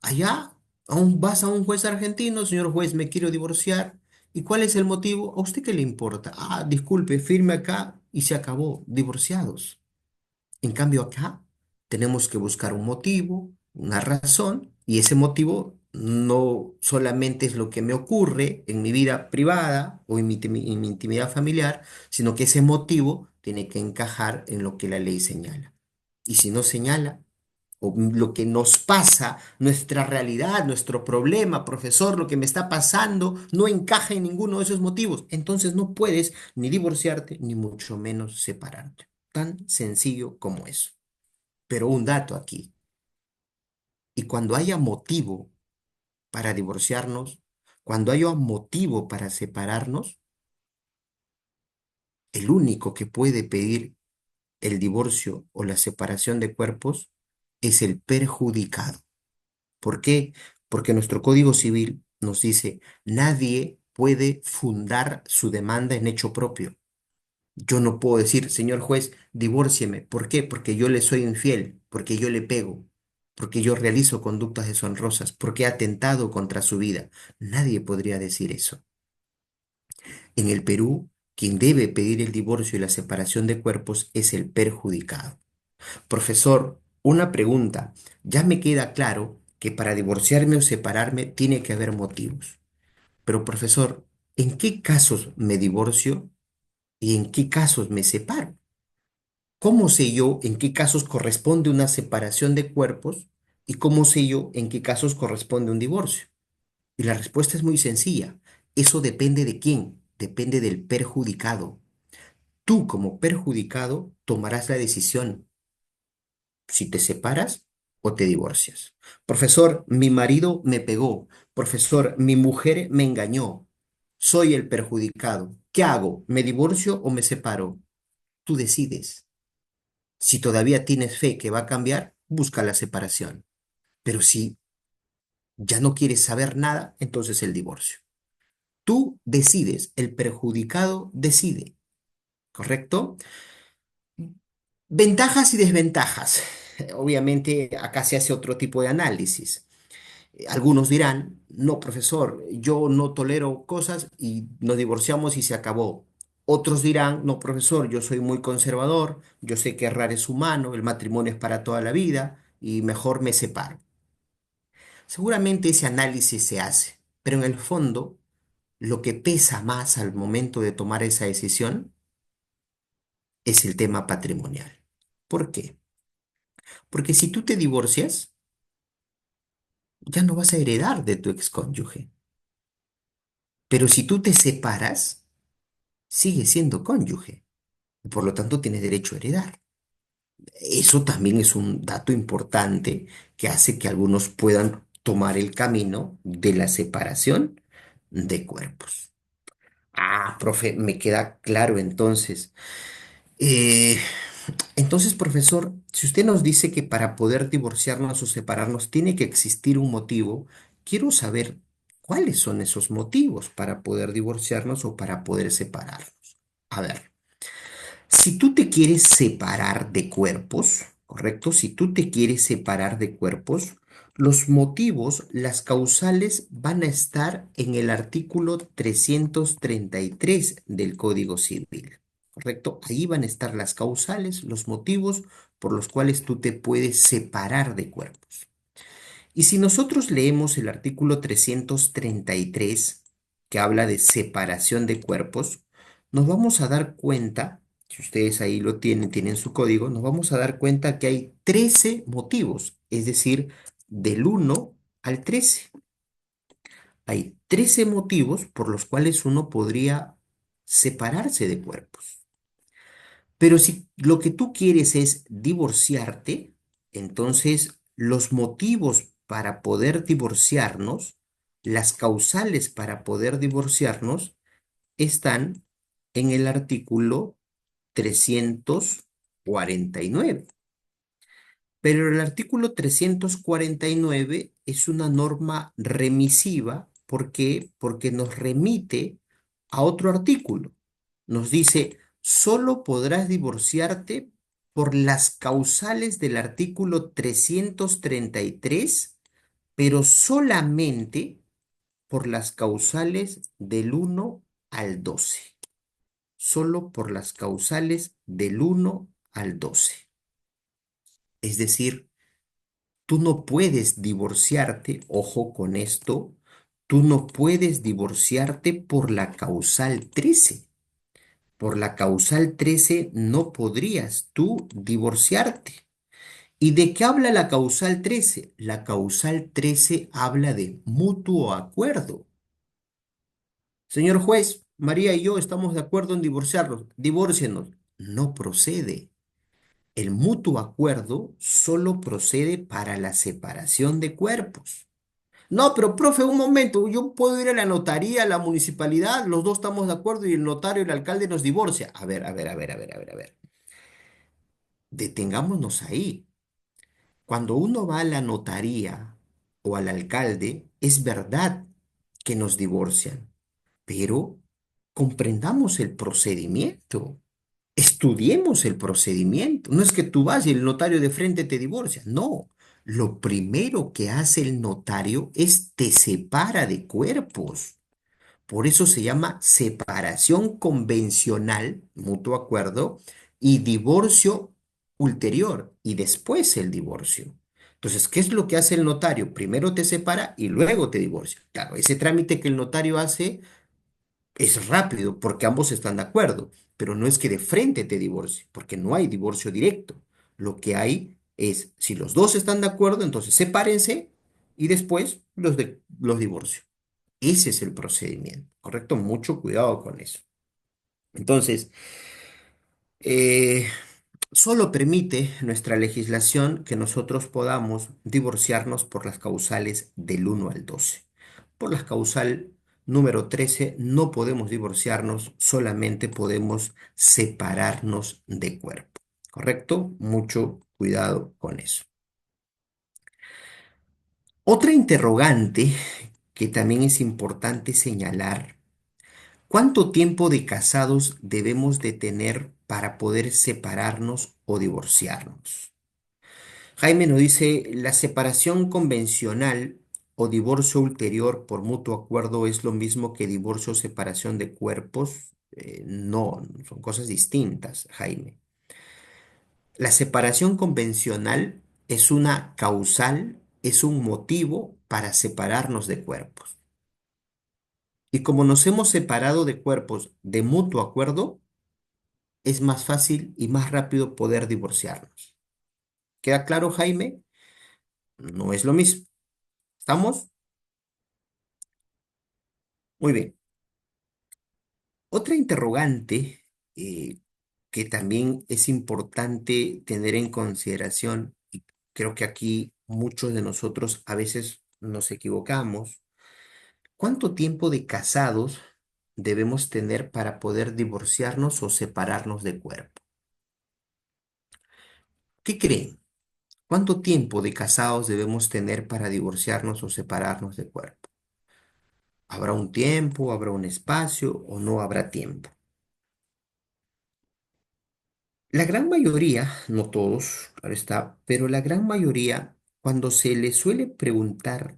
Allá vas a un juez argentino, señor juez, me quiero divorciar. ¿Y cuál es el motivo? ¿A usted qué le importa? Ah, disculpe, firme acá y se acabó, divorciados. En cambio, acá tenemos que buscar un motivo, una razón, y ese motivo no solamente es lo que me ocurre en mi vida privada o en mi intimidad familiar, sino que ese motivo tiene que encajar en lo que la ley señala. Y si no señala, o lo que nos pasa, nuestra realidad, nuestro problema, profesor, lo que me está pasando, no encaja en ninguno de esos motivos, entonces no puedes ni divorciarte, ni mucho menos separarte. Tan sencillo como eso. Pero un dato aquí, y cuando haya motivo para divorciarnos, cuando haya motivo para separarnos, el único que puede pedir el divorcio o la separación de cuerpos es el perjudicado. ¿Por qué? Porque nuestro Código Civil nos dice, nadie puede fundar su demanda en hecho propio. Yo no puedo decir, señor juez, divórcieme. ¿Por qué? Porque yo le soy infiel, porque yo le pego, porque yo realizo conductas deshonrosas, porque he atentado contra su vida. Nadie podría decir eso. En el Perú, quien debe pedir el divorcio y la separación de cuerpos es el perjudicado. Profesor, una pregunta. Ya me queda claro que para divorciarme o separarme tiene que haber motivos. Pero, profesor, ¿en qué casos me divorcio y en qué casos me separo? ¿Cómo sé yo en qué casos corresponde una separación de cuerpos y cómo sé yo en qué casos corresponde un divorcio? Y la respuesta es muy sencilla. Eso depende de quién, depende del perjudicado. Tú como perjudicado tomarás la decisión si te separas o te divorcias. Profesor, mi marido me pegó. Profesor, mi mujer me engañó. Soy el perjudicado. ¿Qué hago? ¿Me divorcio o me separo? Tú decides. Si todavía tienes fe que va a cambiar, busca la separación. Pero si ya no quieres saber nada, entonces el divorcio. Tú decides, el perjudicado decide, ¿correcto? Ventajas y desventajas. Obviamente acá se hace otro tipo de análisis. Algunos dirán, no, profesor, yo no tolero cosas y nos divorciamos y se acabó. Otros dirán, no, profesor, yo soy muy conservador, yo sé que errar es humano, el matrimonio es para toda la vida y mejor me separo. Seguramente ese análisis se hace, pero en el fondo, lo que pesa más al momento de tomar esa decisión es el tema patrimonial. ¿Por qué? Porque si tú te divorcias, ya no vas a heredar de tu excónyuge. Pero si tú te separas, sigues siendo cónyuge. Por lo tanto, tienes derecho a heredar. Eso también es un dato importante que hace que algunos puedan tomar el camino de la separación de cuerpos. Ah, profe, me queda claro entonces. Eh, entonces, profesor, si usted nos dice que para poder divorciarnos o separarnos tiene que existir un motivo, quiero saber cuáles son esos motivos para poder divorciarnos o para poder separarnos. A ver. Si tú te quieres separar de cuerpos, ¿correcto? Si tú te quieres separar de cuerpos, los motivos, las causales van a estar en el artículo 333 del Código Civil, ¿correcto? Ahí van a estar las causales, los motivos por los cuales tú te puedes separar de cuerpos. Y si nosotros leemos el artículo 333, que habla de separación de cuerpos, nos vamos a dar cuenta, si ustedes ahí lo tienen, tienen su código, nos vamos a dar cuenta que hay 13 motivos, es decir, del 1 al 13. Hay 13 motivos por los cuales uno podría separarse de cuerpos. Pero si lo que tú quieres es divorciarte, entonces los motivos para poder divorciarnos, las causales para poder divorciarnos, están en el artículo 349. Pero el artículo 349 es una norma remisiva. ¿Por qué? Porque nos remite a otro artículo. Nos dice, solo podrás divorciarte por las causales del artículo 333, pero solamente por las causales del 1 al 12. Solo por las causales del 1 al 12. Es decir, tú no puedes divorciarte, ojo con esto, tú no puedes divorciarte por la causal 13. Por la causal 13 no podrías tú divorciarte. ¿Y de qué habla la causal 13? La causal 13 habla de mutuo acuerdo. Señor juez, María y yo estamos de acuerdo en divorciarnos. Divórcienos. No procede. El mutuo acuerdo solo procede para la separación de cuerpos. No, pero profe, un momento, yo puedo ir a la notaría, a la municipalidad, los dos estamos de acuerdo y el notario, el alcalde nos divorcia. A ver, a ver, a ver, a ver, a ver, a ver. Detengámonos ahí. Cuando uno va a la notaría o al alcalde, es verdad que nos divorcian, pero comprendamos el procedimiento. Estudiemos el procedimiento. No es que tú vas y el notario de frente te divorcia. No. Lo primero que hace el notario es te separa de cuerpos. Por eso se llama separación convencional, mutuo acuerdo, y divorcio ulterior y después el divorcio. Entonces, ¿qué es lo que hace el notario? Primero te separa y luego te divorcia. Claro, ese trámite que el notario hace es rápido porque ambos están de acuerdo, pero no es que de frente te divorcie, porque no hay divorcio directo. Lo que hay es, si los dos están de acuerdo, entonces sepárense y después los divorcio. Ese es el procedimiento, ¿correcto? Mucho cuidado con eso. Entonces, eh, solo permite nuestra legislación que nosotros podamos divorciarnos por las causales del 1 al 12. Por la causal número 13 no podemos divorciarnos, solamente podemos separarnos de cuerpo. ¿Correcto? Mucho cuidado con eso. Otra interrogante que también es importante señalar ¿Cuánto tiempo de casados debemos de tener para poder separarnos o divorciarnos? Jaime nos dice, la separación convencional o divorcio ulterior por mutuo acuerdo es lo mismo que divorcio o separación de cuerpos. No, son cosas distintas, Jaime. La separación convencional es una causal, es un motivo para separarnos de cuerpos. Y como nos hemos separado de cuerpos de mutuo acuerdo, es más fácil y más rápido poder divorciarnos. ¿Queda claro, Jaime? No es lo mismo. ¿Estamos? Muy bien. Otra interrogante eh, que también es importante tener en consideración, y creo que aquí muchos de nosotros a veces nos equivocamos. ¿Cuánto tiempo de casados debemos tener para poder divorciarnos o separarnos de cuerpo? ¿Qué creen? ¿Cuánto tiempo de casados debemos tener para divorciarnos o separarnos de cuerpo? ¿Habrá un tiempo, habrá un espacio o no habrá tiempo? La gran mayoría, no todos, claro está, pero la gran mayoría, cuando se les suele preguntar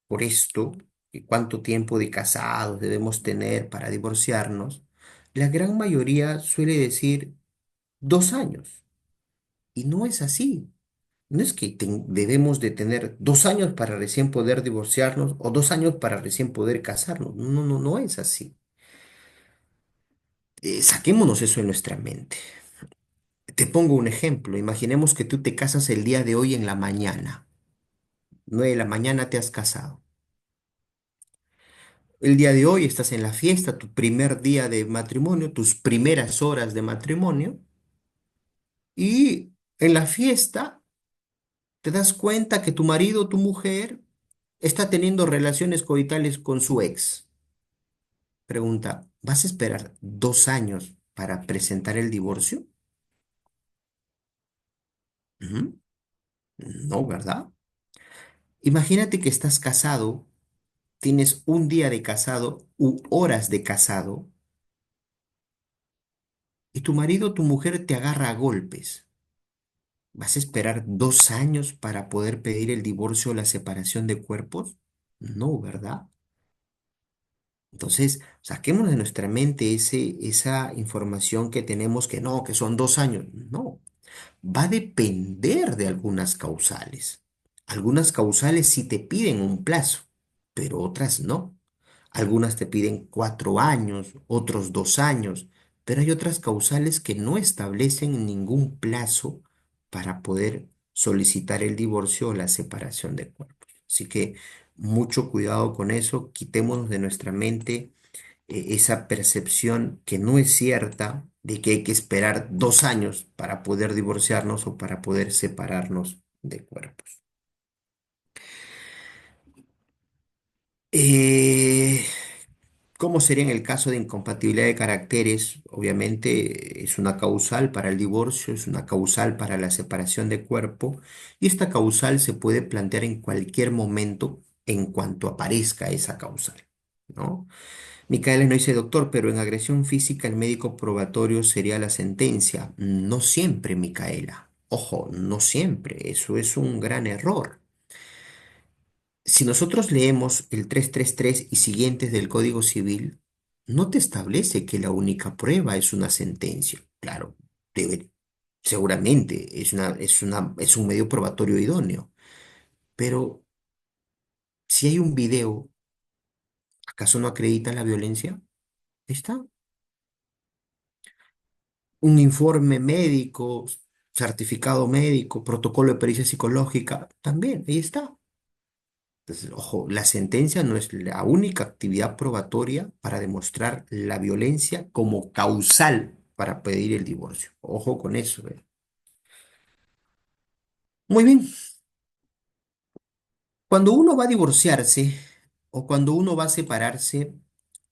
por esto, que cuánto tiempo de casados debemos tener para divorciarnos, la gran mayoría suele decir 2 años. Y no es así. No es que debemos de tener 2 años para recién poder divorciarnos o 2 años para recién poder casarnos. No, no, no es así. Saquémonos eso en nuestra mente. Te pongo un ejemplo. Imaginemos que tú te casas el día de hoy en la mañana. 9 de la mañana te has casado. El día de hoy estás en la fiesta, tu primer día de matrimonio, tus primeras horas de matrimonio, y en la fiesta te das cuenta que tu marido o tu mujer está teniendo relaciones coitales con su ex. Pregunta, ¿vas a esperar 2 años para presentar el divorcio? Ujú. No, ¿verdad? Imagínate que estás casado, tienes un día de casado u horas de casado, y tu marido o tu mujer te agarra a golpes. ¿Vas a esperar 2 años para poder pedir el divorcio o la separación de cuerpos? No, ¿verdad? Entonces, saquemos de nuestra mente esa información que tenemos que no, que son 2 años. No, va a depender de algunas causales. Algunas causales sí te piden un plazo, pero otras no. Algunas te piden 4 años, otros 2 años, pero hay otras causales que no establecen ningún plazo para poder solicitar el divorcio o la separación de cuerpos. Así que mucho cuidado con eso, quitémonos de nuestra mente esa percepción que no es cierta de que hay que esperar 2 años para poder divorciarnos o para poder separarnos de cuerpos. Eh, ¿Cómo sería en el caso de incompatibilidad de caracteres? Obviamente es una causal para el divorcio, es una causal para la separación de cuerpo y esta causal se puede plantear en cualquier momento en cuanto aparezca esa causal, ¿no? Micaela no dice, doctor, pero en agresión física el médico probatorio sería la sentencia. No siempre, Micaela. Ojo, no siempre. Eso es un gran error. Si nosotros leemos el 333 y siguientes del Código Civil, no te establece que la única prueba es una sentencia. Claro, debe, seguramente es un medio probatorio idóneo. Pero si hay un video, ¿acaso no acredita la violencia? Ahí está. Un informe médico, certificado médico, protocolo de pericia psicológica, también, ahí está. Entonces, ojo, la sentencia no es la única actividad probatoria para demostrar la violencia como causal para pedir el divorcio. Ojo con eso, ¿eh? Muy bien, cuando uno va a divorciarse o cuando uno va a separarse,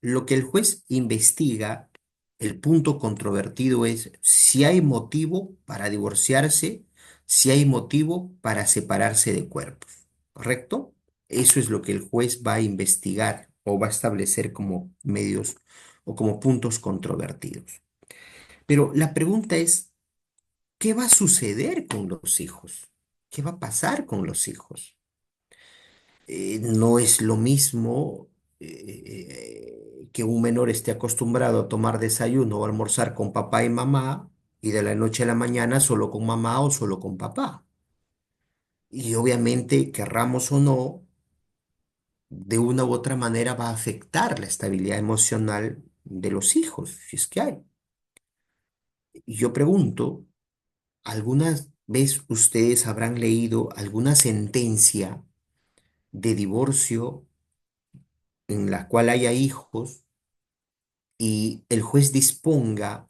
lo que el juez investiga, el punto controvertido es si hay motivo para divorciarse, si hay motivo para separarse de cuerpos, ¿correcto? Eso es lo que el juez va a investigar o va a establecer como medios o como puntos controvertidos. Pero la pregunta es, ¿qué va a suceder con los hijos? ¿Qué va a pasar con los hijos? No es lo mismo que un menor esté acostumbrado a tomar desayuno o almorzar con papá y mamá y de la noche a la mañana solo con mamá o solo con papá. Y obviamente, querramos o no, de una u otra manera va a afectar la estabilidad emocional de los hijos, si es que hay. Y yo pregunto, ¿alguna vez ustedes habrán leído alguna sentencia de divorcio en la cual haya hijos y el juez disponga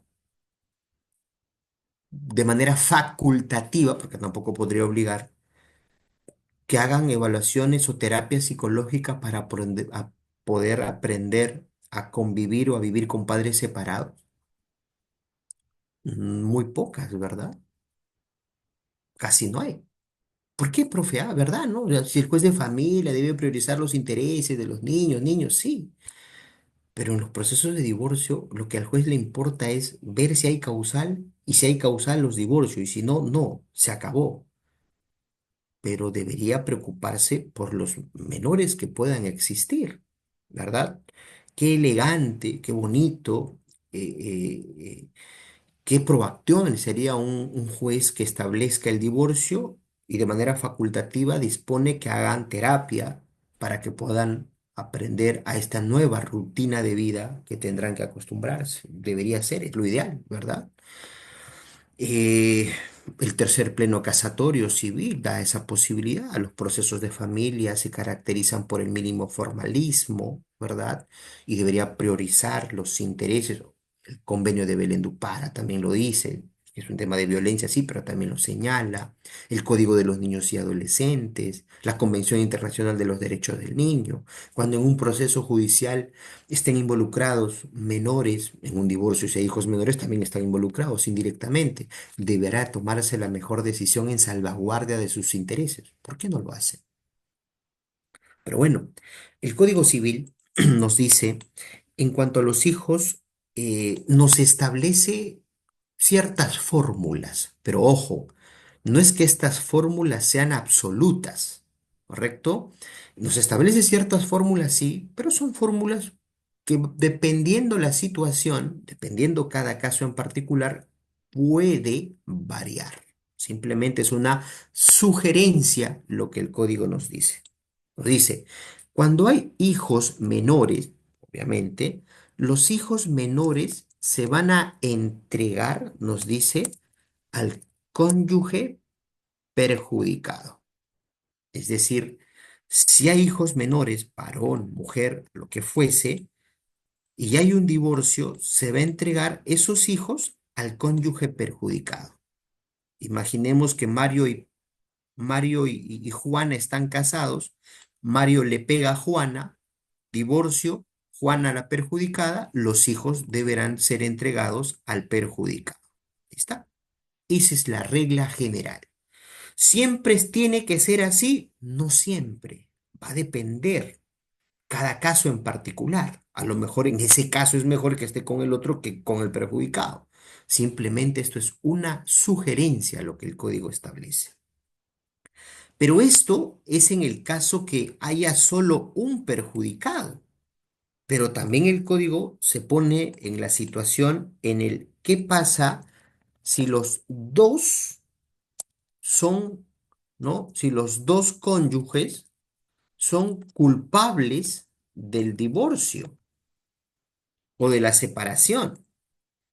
de manera facultativa, porque tampoco podría obligar, que hagan evaluaciones o terapias psicológicas para a poder aprender a convivir o a vivir con padres separados? Muy pocas, ¿verdad? Casi no hay. ¿Por qué, profe? Ah, ¿verdad? ¿No? O sea, si el juez de familia debe priorizar los intereses de los niños, niños, sí. Pero en los procesos de divorcio, lo que al juez le importa es ver si hay causal y si hay causal los divorcios y si no, no, se acabó. Pero debería preocuparse por los menores que puedan existir, ¿verdad? Qué elegante, qué bonito, qué proacción sería un juez que establezca el divorcio y de manera facultativa dispone que hagan terapia para que puedan aprender a esta nueva rutina de vida que tendrán que acostumbrarse. Debería ser, es lo ideal, ¿verdad? Eh, el tercer pleno casatorio civil da esa posibilidad. Los procesos de familia se caracterizan por el mínimo formalismo, ¿verdad? Y debería priorizar los intereses. El convenio de Belén do Pará también lo dice, que es un tema de violencia, sí, pero también lo señala. El Código de los Niños y Adolescentes, la Convención Internacional de los Derechos del Niño. Cuando en un proceso judicial estén involucrados menores, en un divorcio, si hay hijos menores, también están involucrados indirectamente. Deberá tomarse la mejor decisión en salvaguardia de sus intereses. ¿Por qué no lo hace? Pero bueno, el Código Civil nos dice, en cuanto a los hijos, nos establece ciertas fórmulas, pero ojo, no es que estas fórmulas sean absolutas, ¿correcto? Nos establece ciertas fórmulas, sí, pero son fórmulas que dependiendo la situación, dependiendo cada caso en particular, puede variar. Simplemente es una sugerencia lo que el código nos dice. Nos dice, cuando hay hijos menores, obviamente, los hijos menores se van a entregar, nos dice, al cónyuge perjudicado. Es decir, si hay hijos menores, varón, mujer, lo que fuese, y hay un divorcio, se va a entregar esos hijos al cónyuge perjudicado. Imaginemos que Mario y Juana están casados, Mario le pega a Juana, divorcio, Juana la perjudicada, los hijos deberán ser entregados al perjudicado. ¿Ahí está? Esa es la regla general. ¿Siempre tiene que ser así? No siempre. Va a depender cada caso en particular. A lo mejor en ese caso es mejor que esté con el otro que con el perjudicado. Simplemente esto es una sugerencia a lo que el código establece. Pero esto es en el caso que haya solo un perjudicado. Pero también el código se pone en la situación en el qué pasa si los dos son, ¿no? Si los dos cónyuges son culpables del divorcio o de la separación.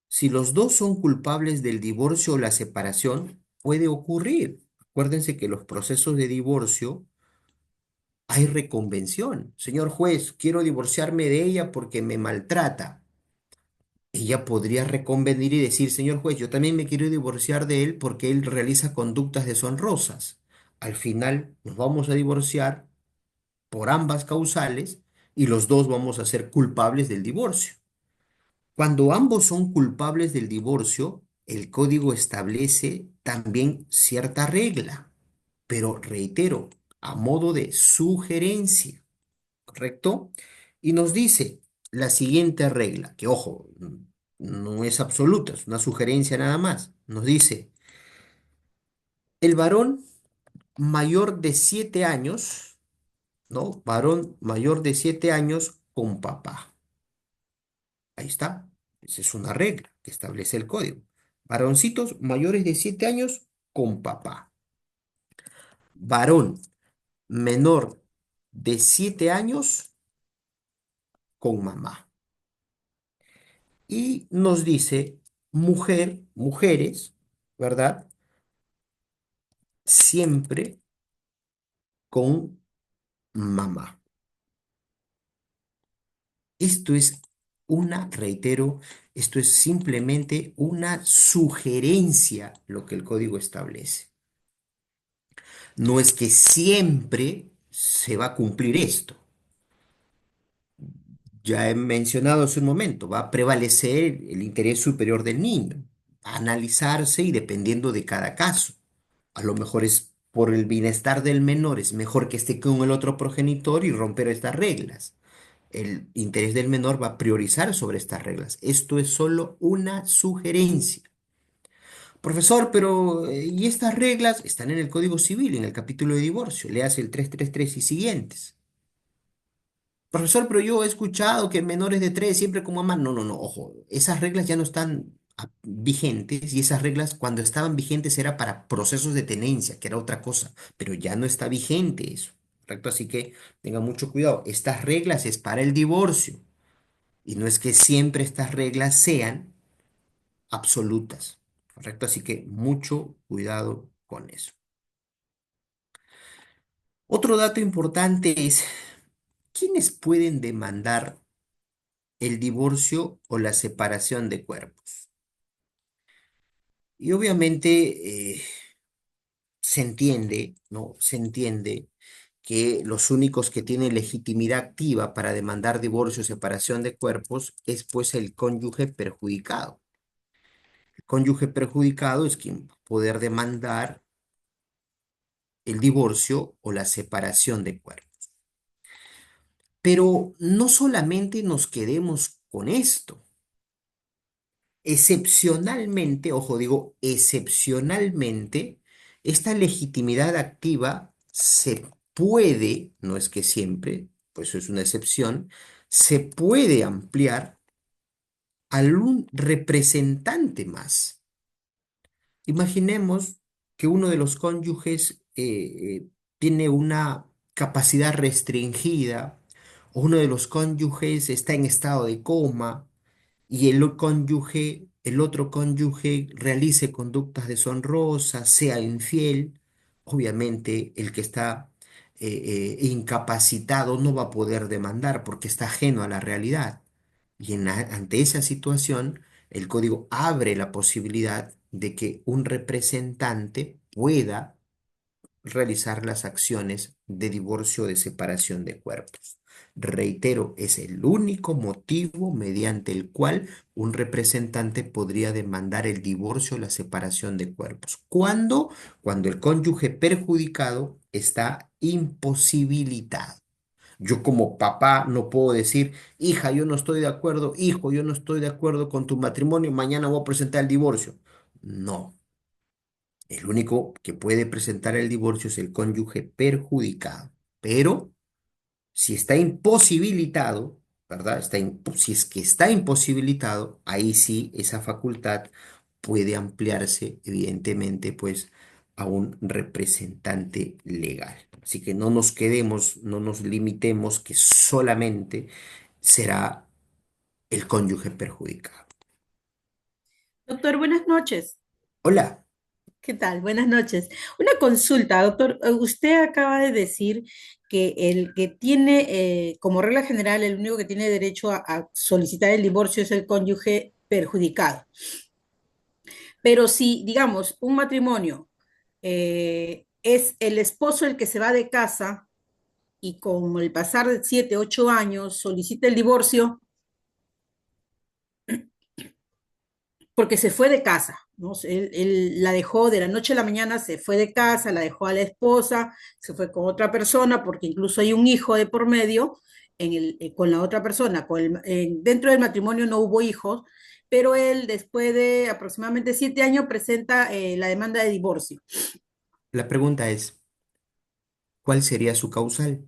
Si los dos son culpables del divorcio o la separación, puede ocurrir. Acuérdense que los procesos de divorcio hay reconvención. Señor juez, quiero divorciarme de ella porque me maltrata. Ella podría reconvenir y decir, señor juez, yo también me quiero divorciar de él porque él realiza conductas deshonrosas. Al final nos vamos a divorciar por ambas causales y los dos vamos a ser culpables del divorcio. Cuando ambos son culpables del divorcio, el código establece también cierta regla, pero reitero, a modo de sugerencia, ¿correcto? Y nos dice, la siguiente regla, que ojo, no es absoluta, es una sugerencia nada más. Nos dice, el varón mayor de 7 años, ¿no? Varón mayor de 7 años con papá. Ahí está. Esa es una regla que establece el código. Varoncitos mayores de 7 años con papá. Varón menor de 7 años con mamá. Y nos dice mujeres, ¿verdad? Siempre con mamá. Esto es reitero, esto es simplemente una sugerencia lo que el código establece. No es que siempre se va a cumplir esto. Ya he mencionado hace un momento, va a prevalecer el interés superior del niño, a analizarse y dependiendo de cada caso. A lo mejor es por el bienestar del menor, es mejor que esté con el otro progenitor y romper estas reglas. El interés del menor va a priorizar sobre estas reglas. Esto es solo una sugerencia. Profesor, pero ¿y estas reglas están en el Código Civil, en el capítulo de divorcio? Leas el 333 y siguientes. Profesor, pero yo he escuchado que menores de 3 siempre como mamá. No, no, no, ojo, esas reglas ya no están vigentes y esas reglas cuando estaban vigentes era para procesos de tenencia, que era otra cosa, pero ya no está vigente eso, ¿correcto? Así que tenga mucho cuidado. Estas reglas es para el divorcio y no es que siempre estas reglas sean absolutas, ¿correcto? Así que mucho cuidado con eso. Otro dato importante es, ¿quiénes pueden demandar el divorcio o la separación de cuerpos? Y obviamente se entiende, ¿no? Se entiende que los únicos que tienen legitimidad activa para demandar divorcio o separación de cuerpos es pues el cónyuge perjudicado. El cónyuge perjudicado es quien va a poder demandar el divorcio o la separación de cuerpos. Pero no solamente nos quedemos con esto. Excepcionalmente, ojo, digo, excepcionalmente, esta legitimidad activa se puede, no es que siempre, pues eso es una excepción, se puede ampliar a un representante más. Imaginemos que uno de los cónyuges tiene una capacidad restringida, o uno de los cónyuges está en estado de coma y el otro cónyuge realice conductas deshonrosas, sea infiel. Obviamente el que está incapacitado no va a poder demandar porque está ajeno a la realidad. Y ante esa situación, el código abre la posibilidad de que un representante pueda realizar las acciones de divorcio o de separación de cuerpos. Reitero, es el único motivo mediante el cual un representante podría demandar el divorcio o la separación de cuerpos. ¿Cuándo? Cuando el cónyuge perjudicado está imposibilitado. Yo como papá no puedo decir, hija, yo no estoy de acuerdo, hijo, yo no estoy de acuerdo con tu matrimonio, mañana voy a presentar el divorcio. No, el único que puede presentar el divorcio es el cónyuge perjudicado. Pero si está imposibilitado, ¿verdad? Si es que está imposibilitado, ahí sí esa facultad puede ampliarse, evidentemente, pues a un representante legal. Así que no nos quedemos, no nos limitemos que solamente será el cónyuge perjudicado. Doctor, buenas noches. Hola. ¿Qué tal? Buenas noches. Una consulta, doctor. Usted acaba de decir que el que tiene, como regla general, el único que tiene derecho a solicitar el divorcio es el cónyuge perjudicado. Pero si, digamos, un matrimonio es el esposo el que se va de casa y con el pasar de 7, 8 años solicita el divorcio, porque se fue de casa, ¿no? Él la dejó de la noche a la mañana, se fue de casa, la dejó a la esposa, se fue con otra persona, porque incluso hay un hijo de por medio. con la otra persona. Dentro del matrimonio no hubo hijos, pero él después de aproximadamente 7 años presenta la demanda de divorcio. La pregunta es, ¿cuál sería su causal?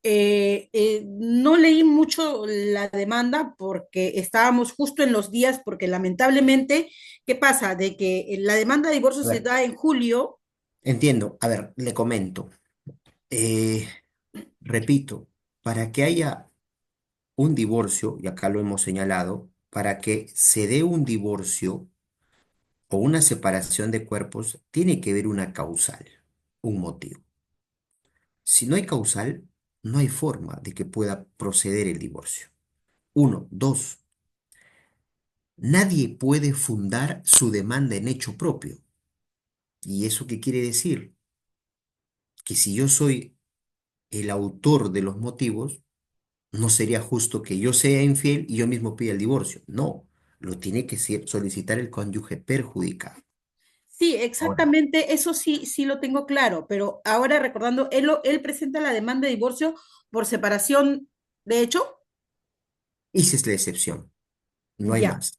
No leí mucho la demanda porque estábamos justo en los días, porque lamentablemente, ¿qué pasa? De que la demanda de divorcio A se ver, da en julio. entiendo. A ver, le comento. Eh, repito, para que haya un divorcio, y acá lo hemos señalado, para que se dé un divorcio o una separación de cuerpos, tiene que haber una causal, un motivo. Si no hay causal, no hay forma de que pueda proceder el divorcio. Uno, dos, nadie puede fundar su demanda en hecho propio. ¿Y eso qué quiere decir? Que si yo soy el autor de los motivos, no sería justo que yo sea infiel y yo mismo pida el divorcio. No, lo tiene que solicitar el cónyuge perjudicado. Sí, Ahora, exactamente, eso sí, sí lo tengo claro, pero ahora recordando, él presenta la demanda de divorcio por separación de hecho. esa es la excepción, no hay Ya, más.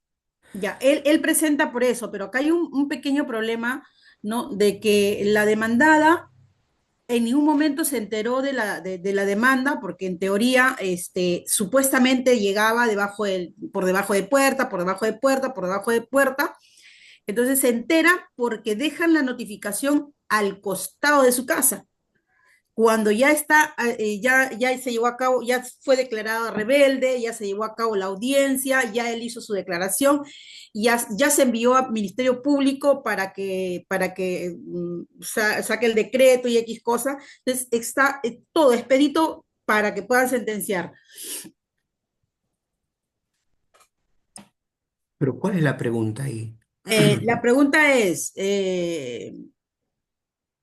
ya, él presenta por eso, pero acá hay un pequeño problema, ¿no? De que la demandada en ningún momento se enteró de la demanda, porque en teoría, supuestamente llegaba por debajo de puerta, por debajo de puerta, por debajo de puerta. Entonces se entera porque dejan la notificación al costado de su casa. Cuando ya está, ya se llevó a cabo, ya fue declarada rebelde, ya se llevó a cabo la audiencia, ya él hizo su declaración, ya se envió al Ministerio Público para que saque el decreto y X cosa. Entonces está todo expedito para que puedan sentenciar. Pero ¿cuál es la pregunta ahí? La pregunta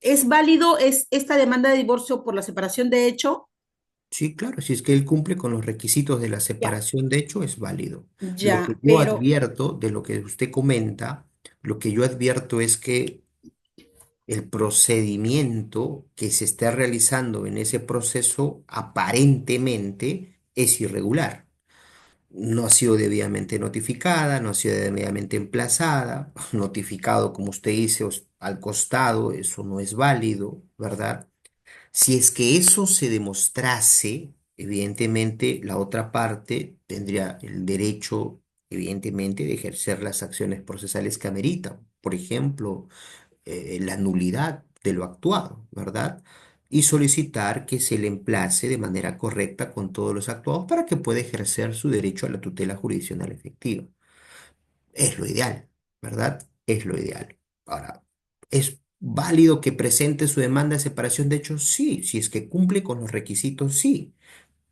¿es válido esta demanda de divorcio por la separación de hecho? Sí, claro, si es que él cumple con los requisitos de la Ya, separación, de hecho, es válido. Lo que ya, yo pero advierto de lo que usted comenta, lo que yo advierto es que el procedimiento que se está realizando en ese proceso aparentemente es irregular. No ha sido debidamente notificada, no ha sido debidamente emplazada, notificado, como usted dice, al costado, eso no es válido, ¿verdad? Si es que eso se demostrase, evidentemente la otra parte tendría el derecho, evidentemente, de ejercer las acciones procesales que ameritan. Por ejemplo, la nulidad de lo actuado, ¿verdad? Y solicitar que se le emplace de manera correcta con todos los actuados para que pueda ejercer su derecho a la tutela jurisdiccional efectiva. Es lo ideal, ¿verdad? Es lo ideal. Ahora, ¿es válido que presente su demanda de separación de hechos? Sí, si es que cumple con los requisitos, sí.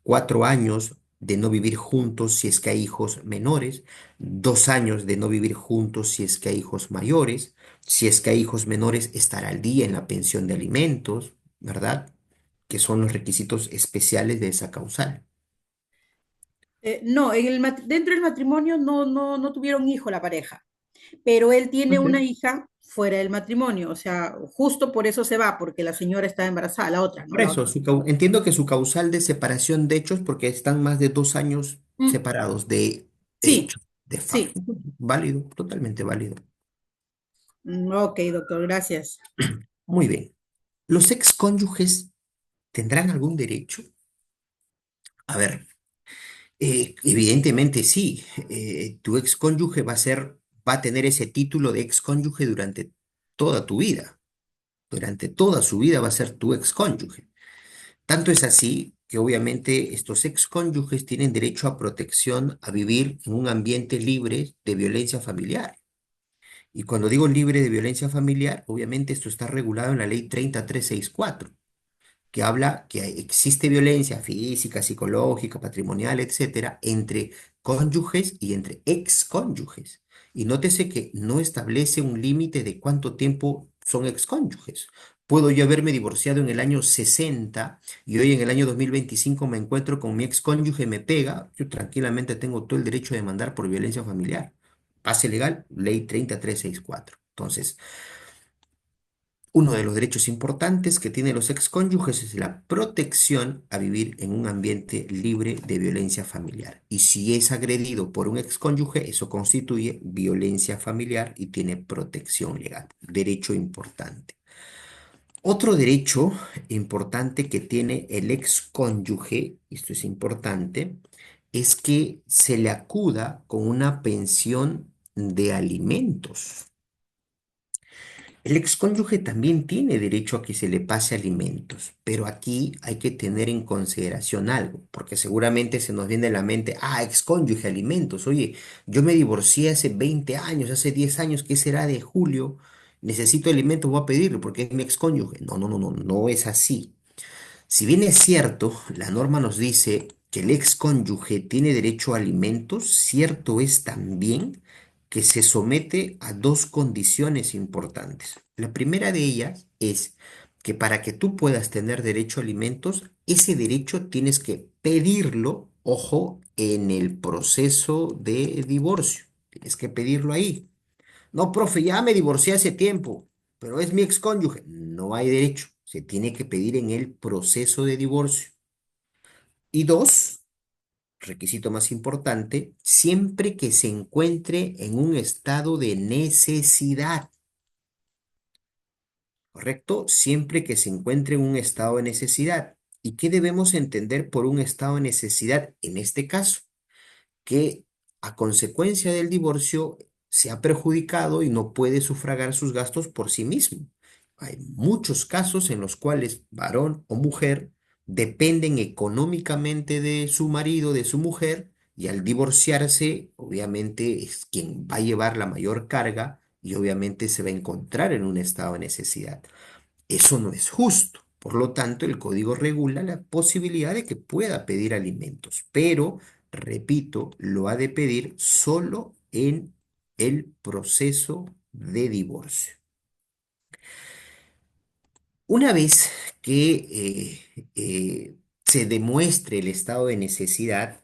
4 años de no vivir juntos si es que hay hijos menores, 2 años de no vivir juntos si es que hay hijos mayores, si es que hay hijos menores, estar al día en la pensión de alimentos, ¿verdad? Que son los requisitos especiales de esa causal. no, dentro del matrimonio no tuvieron hijo la pareja, pero él tiene una Ok. hija fuera del matrimonio, o sea, justo por eso se va, porque la señora está embarazada, la otra, ¿no? Por La eso, otra. entiendo que su causal de separación de hechos, porque están más de 2 años Mm, separados de sí, hechos, de sí. facto. Válido, totalmente válido. Ok, doctor, gracias. Muy bien. ¿Los excónyuges tendrán algún derecho? A ver, evidentemente sí. Tu excónyuge va a tener ese título de excónyuge durante toda tu vida. Durante toda su vida va a ser tu excónyuge. Tanto es así que obviamente estos excónyuges tienen derecho a protección a vivir en un ambiente libre de violencia familiar. Y cuando digo libre de violencia familiar, obviamente esto está regulado en la ley 30364, que habla que existe violencia física, psicológica, patrimonial, etcétera, entre cónyuges y entre excónyuges. Y nótese que no establece un límite de cuánto tiempo son excónyuges. Puedo yo haberme divorciado en el año 60 y hoy en el año 2025 me encuentro con mi excónyuge, me pega, yo tranquilamente tengo todo el derecho de demandar por violencia familiar. Pase legal, ley 30364. Entonces, Uno de los derechos importantes que tienen los excónyuges es la protección a vivir en un ambiente libre de violencia familiar. Y si es agredido por un excónyuge, eso constituye violencia familiar y tiene protección legal. Derecho importante. Otro derecho importante que tiene el excónyuge, y esto es importante, es que se le acuda con una pensión de alimentos. El excónyuge también tiene derecho a que se le pase alimentos, pero aquí hay que tener en consideración algo, porque seguramente se nos viene a la mente, excónyuge, alimentos. Oye, yo me divorcié hace 20 años, hace 10 años, ¿qué será de Julio? Necesito alimentos, voy a pedirlo porque es mi excónyuge. No, no, no, no, no es así. Si bien es cierto, la norma nos dice que el excónyuge tiene derecho a alimentos, cierto es también que se somete a dos condiciones importantes. La primera de ellas es que para que tú puedas tener derecho a alimentos, ese derecho tienes que pedirlo, ojo, en el proceso de divorcio. Tienes que pedirlo ahí. No, profe, ya me divorcié hace tiempo, pero es mi excónyuge. No hay derecho. Se tiene que pedir en el proceso de divorcio. Y dos, requisito más importante, siempre que se encuentre en un estado de necesidad, ¿correcto? Siempre que se encuentre en un estado de necesidad. ¿Y qué debemos entender por un estado de necesidad en este caso? Que a consecuencia del divorcio se ha perjudicado y no puede sufragar sus gastos por sí mismo. Hay muchos casos en los cuales varón o mujer dependen económicamente de su marido, de su mujer, y al divorciarse, obviamente es quien va a llevar la mayor carga y obviamente se va a encontrar en un estado de necesidad. Eso no es justo. Por lo tanto, el código regula la posibilidad de que pueda pedir alimentos, pero, repito, lo ha de pedir solo en el proceso de divorcio. Una vez que se demuestre el estado de necesidad,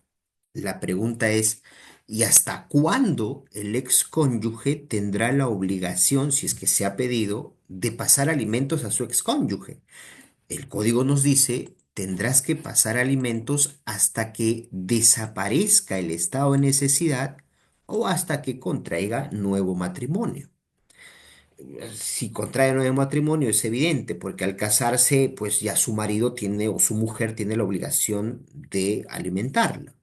la pregunta es, ¿y hasta cuándo el excónyuge tendrá la obligación, si es que se ha pedido, de pasar alimentos a su excónyuge? El código nos dice, tendrás que pasar alimentos hasta que desaparezca el estado de necesidad o hasta que contraiga nuevo matrimonio. Si contrae nuevo matrimonio es evidente, porque al casarse, pues ya su marido tiene o su mujer tiene la obligación de alimentarla.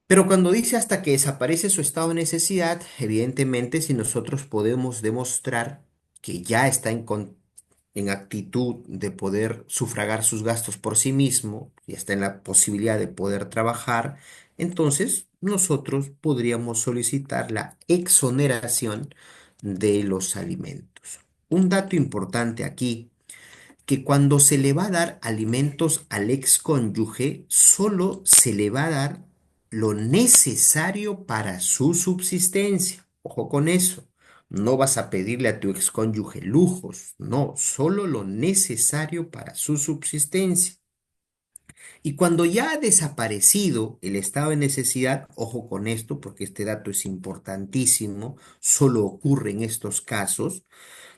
Pero cuando dice hasta que desaparece su estado de necesidad, evidentemente si nosotros podemos demostrar que ya está en actitud de poder sufragar sus gastos por sí mismo y está en la posibilidad de poder trabajar, entonces nosotros podríamos solicitar la exoneración de los alimentos. Un dato importante aquí que cuando se le va a dar alimentos al excónyuge, solo se le va a dar lo necesario para su subsistencia. Ojo con eso. No vas a pedirle a tu excónyuge lujos, no, solo lo necesario para su subsistencia. Y cuando ya ha desaparecido el estado de necesidad, ojo con esto, porque este dato es importantísimo, solo ocurre en estos casos,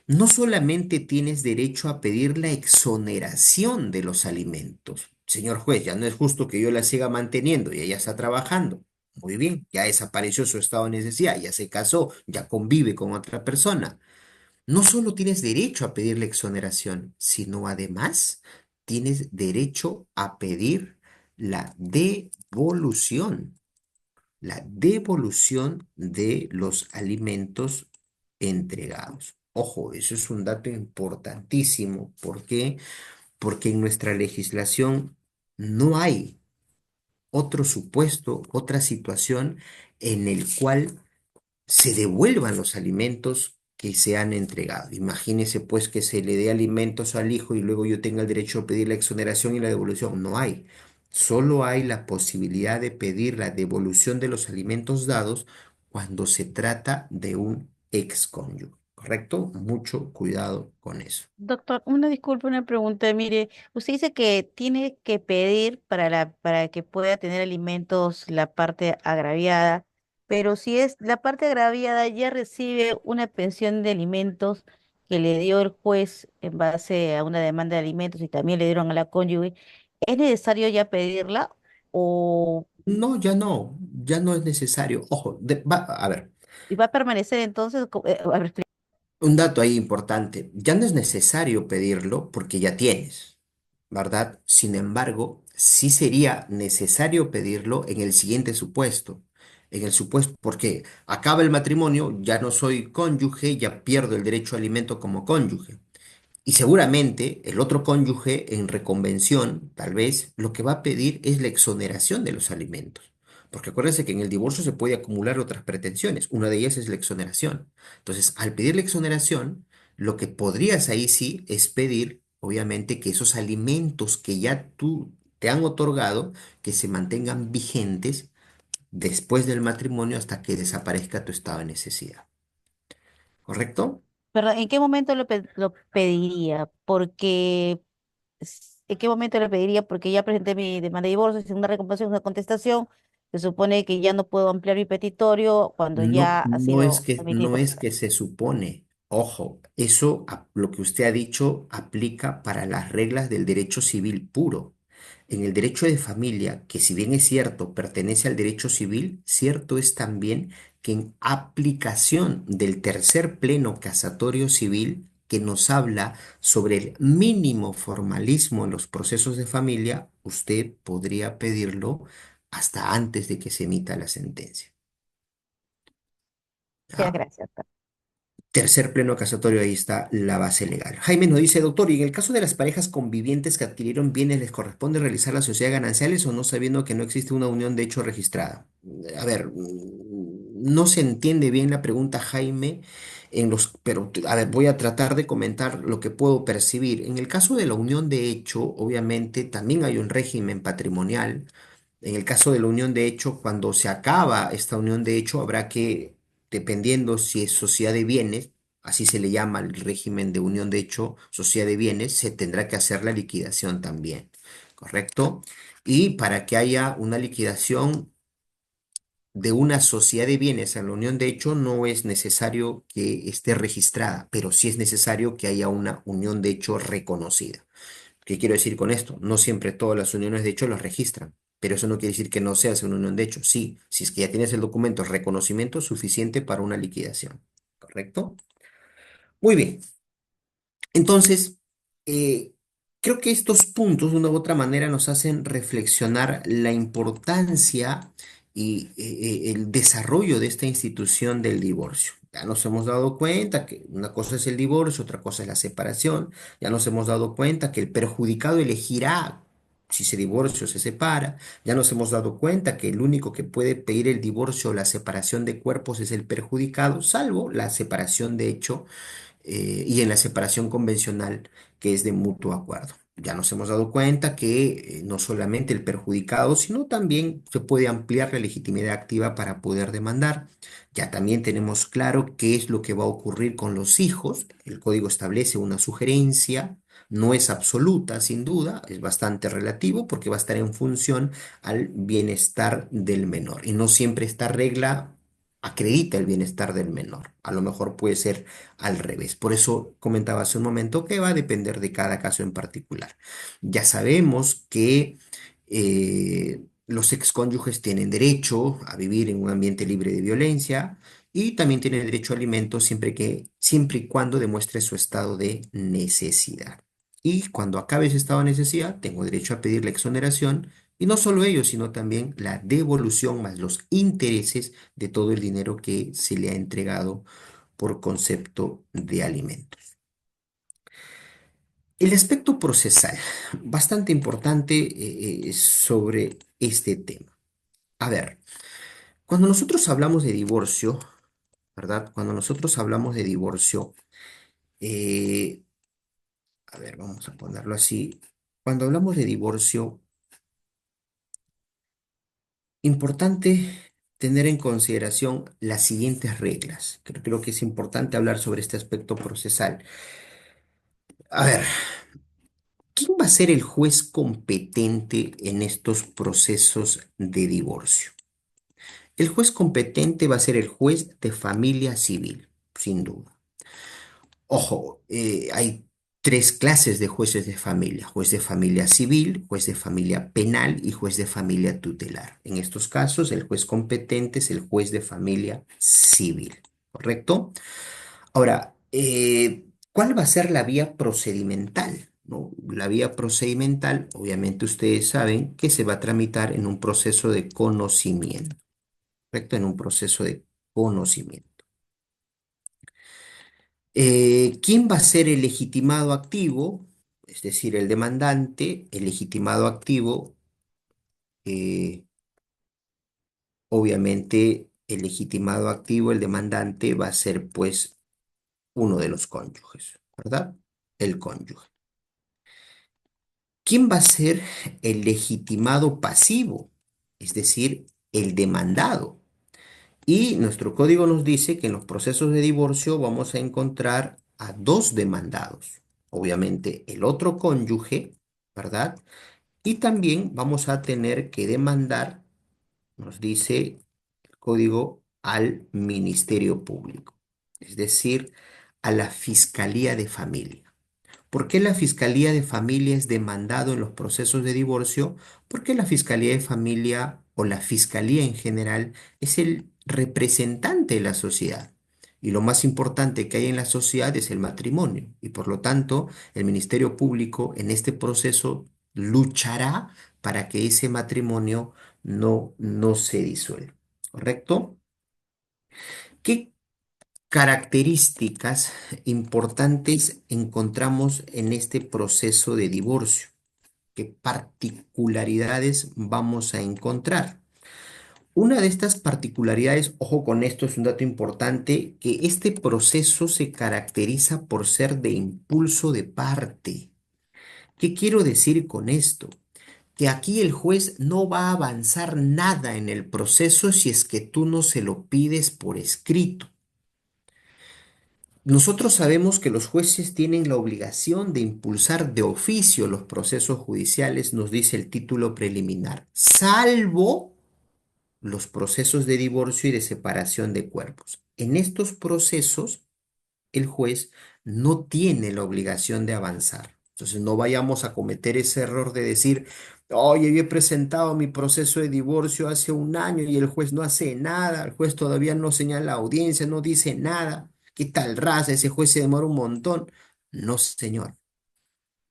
no solamente tienes derecho a pedir la exoneración de los alimentos. Señor juez, ya no es justo que yo la siga manteniendo y ella está trabajando. Muy bien, ya desapareció su estado de necesidad, ya se casó, ya convive con otra persona. No solo tienes derecho a pedir la exoneración, sino además tienes derecho a pedir la devolución de los alimentos entregados. Ojo, eso es un dato importantísimo. ¿Por qué? Porque en nuestra legislación no hay otro supuesto, otra situación en el cual se devuelvan los alimentos que se han entregado. Imagínese pues que se le dé alimentos al hijo y luego yo tenga el derecho a pedir la exoneración y la devolución. No hay. Solo hay la posibilidad de pedir la devolución de los alimentos dados cuando se trata de un excónyuge. ¿Correcto? Mucho cuidado con eso. Doctor, una disculpa, una pregunta. Mire, usted dice que tiene que pedir para que pueda tener alimentos la parte agraviada, pero si es la parte agraviada ya recibe una pensión de alimentos, que le dio el juez en base a una demanda de alimentos y también le dieron a la cónyuge, ¿es necesario ya pedirla o No, ya no es necesario. Ojo, a ver. y va a permanecer entonces? A ver, Un dato ahí importante, ya no es necesario pedirlo porque ya tienes, ¿verdad? Sin embargo, sí sería necesario pedirlo en el siguiente supuesto. En el supuesto, porque acaba el matrimonio, ya no soy cónyuge, ya pierdo el derecho a alimento como cónyuge. Y seguramente el otro cónyuge en reconvención, tal vez, lo que va a pedir es la exoneración de los alimentos. Porque acuérdense que en el divorcio se puede acumular otras pretensiones. Una de ellas es la exoneración. Entonces, al pedir la exoneración, lo que podrías ahí sí es pedir, obviamente, que esos alimentos que ya tú te han otorgado, que se mantengan vigentes después del matrimonio hasta que desaparezca tu estado de necesidad. ¿Correcto? perdón, ¿en qué momento lo pediría? Porque, ¿en qué momento lo pediría? Porque ya presenté mi demanda de divorcio, es una recompensación, una contestación. Se supone que ya no puedo ampliar mi petitorio cuando No, ya ha sido emitido no por es sentencia. que se supone. Ojo, eso, lo que usted ha dicho, aplica para las reglas del derecho civil puro. En el derecho de familia, que si bien es cierto, pertenece al derecho civil, cierto es también que en aplicación del tercer pleno casatorio civil, que nos habla sobre el mínimo formalismo en los procesos de familia, usted podría pedirlo hasta antes de que se emita la sentencia. Ya, ¿Ya? gracias. Tercer pleno casatorio, ahí está la base legal. Jaime nos dice, doctor, ¿y en el caso de las parejas convivientes que adquirieron bienes, les corresponde realizar la sociedad gananciales o no sabiendo que no existe una unión de hecho registrada? A ver, no se entiende bien la pregunta, Jaime, pero a ver, voy a tratar de comentar lo que puedo percibir. En el caso de la unión de hecho, obviamente también hay un régimen patrimonial. En el caso de la unión de hecho, cuando se acaba esta unión de hecho, habrá que, dependiendo si es sociedad de bienes, así se le llama el régimen de unión de hecho, sociedad de bienes, se tendrá que hacer la liquidación también, ¿correcto? Y para que haya una liquidación de una sociedad de bienes en la unión de hecho, no es necesario que esté registrada, pero sí es necesario que haya una unión de hecho reconocida. ¿Qué quiero decir con esto? No siempre todas las uniones de hecho las registran, pero eso no quiere decir que no se hace una unión de hecho. Sí, si es que ya tienes el documento, reconocimiento suficiente para una liquidación. ¿Correcto? Muy bien. Entonces, eh, creo que estos puntos de una u otra manera nos hacen reflexionar la importancia y el desarrollo de esta institución del divorcio. Ya nos hemos dado cuenta que una cosa es el divorcio, otra cosa es la separación. Ya nos hemos dado cuenta que el perjudicado elegirá si se divorcia o se separa. Ya nos hemos dado cuenta que el único que puede pedir el divorcio o la separación de cuerpos es el perjudicado, salvo la separación de hecho y en la separación convencional que es de mutuo acuerdo. Ya nos hemos dado cuenta que no solamente el perjudicado, sino también se puede ampliar la legitimidad activa para poder demandar. Ya también tenemos claro qué es lo que va a ocurrir con los hijos. El código establece una sugerencia. No es absoluta, sin duda, es bastante relativo porque va a estar en función al bienestar del menor. Y no siempre esta regla acredita el bienestar del menor. A lo mejor puede ser al revés. Por eso comentaba hace un momento que va a depender de cada caso en particular. Ya sabemos que los excónyuges tienen derecho a vivir en un ambiente libre de violencia y también tienen derecho a alimentos siempre y cuando demuestre su estado de necesidad. Y cuando acabe ese estado de necesidad, tengo derecho a pedir la exoneración y no solo ello, sino también la devolución más los intereses de todo el dinero que se le ha entregado por concepto de alimentos. El aspecto procesal, bastante importante sobre este tema. A ver, cuando nosotros hablamos de divorcio, ¿verdad? Cuando nosotros hablamos de divorcio, eh, a ver, vamos a ponerlo así. Cuando hablamos de divorcio, importante tener en consideración las siguientes reglas. Creo que es importante hablar sobre este aspecto procesal. A ver, ¿quién va a ser el juez competente en estos procesos de divorcio? El juez competente va a ser el juez de familia civil, sin duda. Ojo, hay tres clases de jueces de familia: juez de familia civil, juez de familia penal y juez de familia tutelar. En estos casos, el juez competente es el juez de familia civil, ¿correcto? Ahora, ¿cuál va a ser la vía procedimental? ¿No? La vía procedimental, obviamente ustedes saben que se va a tramitar en un proceso de conocimiento, ¿correcto? En un proceso de conocimiento. ¿Quién va a ser el legitimado activo? Es decir, el demandante, el legitimado activo, eh, obviamente el legitimado activo, el demandante, va a ser pues uno de los cónyuges, ¿verdad? El cónyuge. ¿Quién va a ser el legitimado pasivo? Es decir, el demandado. Y nuestro código nos dice que en los procesos de divorcio vamos a encontrar a dos demandados. Obviamente el otro cónyuge, ¿verdad? Y también vamos a tener que demandar, nos dice el código, al Ministerio Público, es decir, a la Fiscalía de Familia. ¿Por qué la Fiscalía de Familia es demandado en los procesos de divorcio? Porque la Fiscalía de Familia o la Fiscalía en general es el representante de la sociedad. Y lo más importante que hay en la sociedad es el matrimonio. Y por lo tanto, el Ministerio Público en este proceso luchará para que ese matrimonio no se disuelva. ¿Correcto? ¿Qué características importantes encontramos en este proceso de divorcio? ¿Qué particularidades vamos a encontrar? Una de estas particularidades, ojo con esto, es un dato importante, que este proceso se caracteriza por ser de impulso de parte. ¿Qué quiero decir con esto? Que aquí el juez no va a avanzar nada en el proceso si es que tú no se lo pides por escrito. Nosotros sabemos que los jueces tienen la obligación de impulsar de oficio los procesos judiciales, nos dice el título preliminar, salvo los procesos de divorcio y de separación de cuerpos. En estos procesos, el juez no tiene la obligación de avanzar. Entonces, no vayamos a cometer ese error de decir, oye, yo he presentado mi proceso de divorcio hace un año y el juez no hace nada, el juez todavía no señala audiencia, no dice nada. ¿Qué tal raza? Ese juez se demora un montón. No, señor,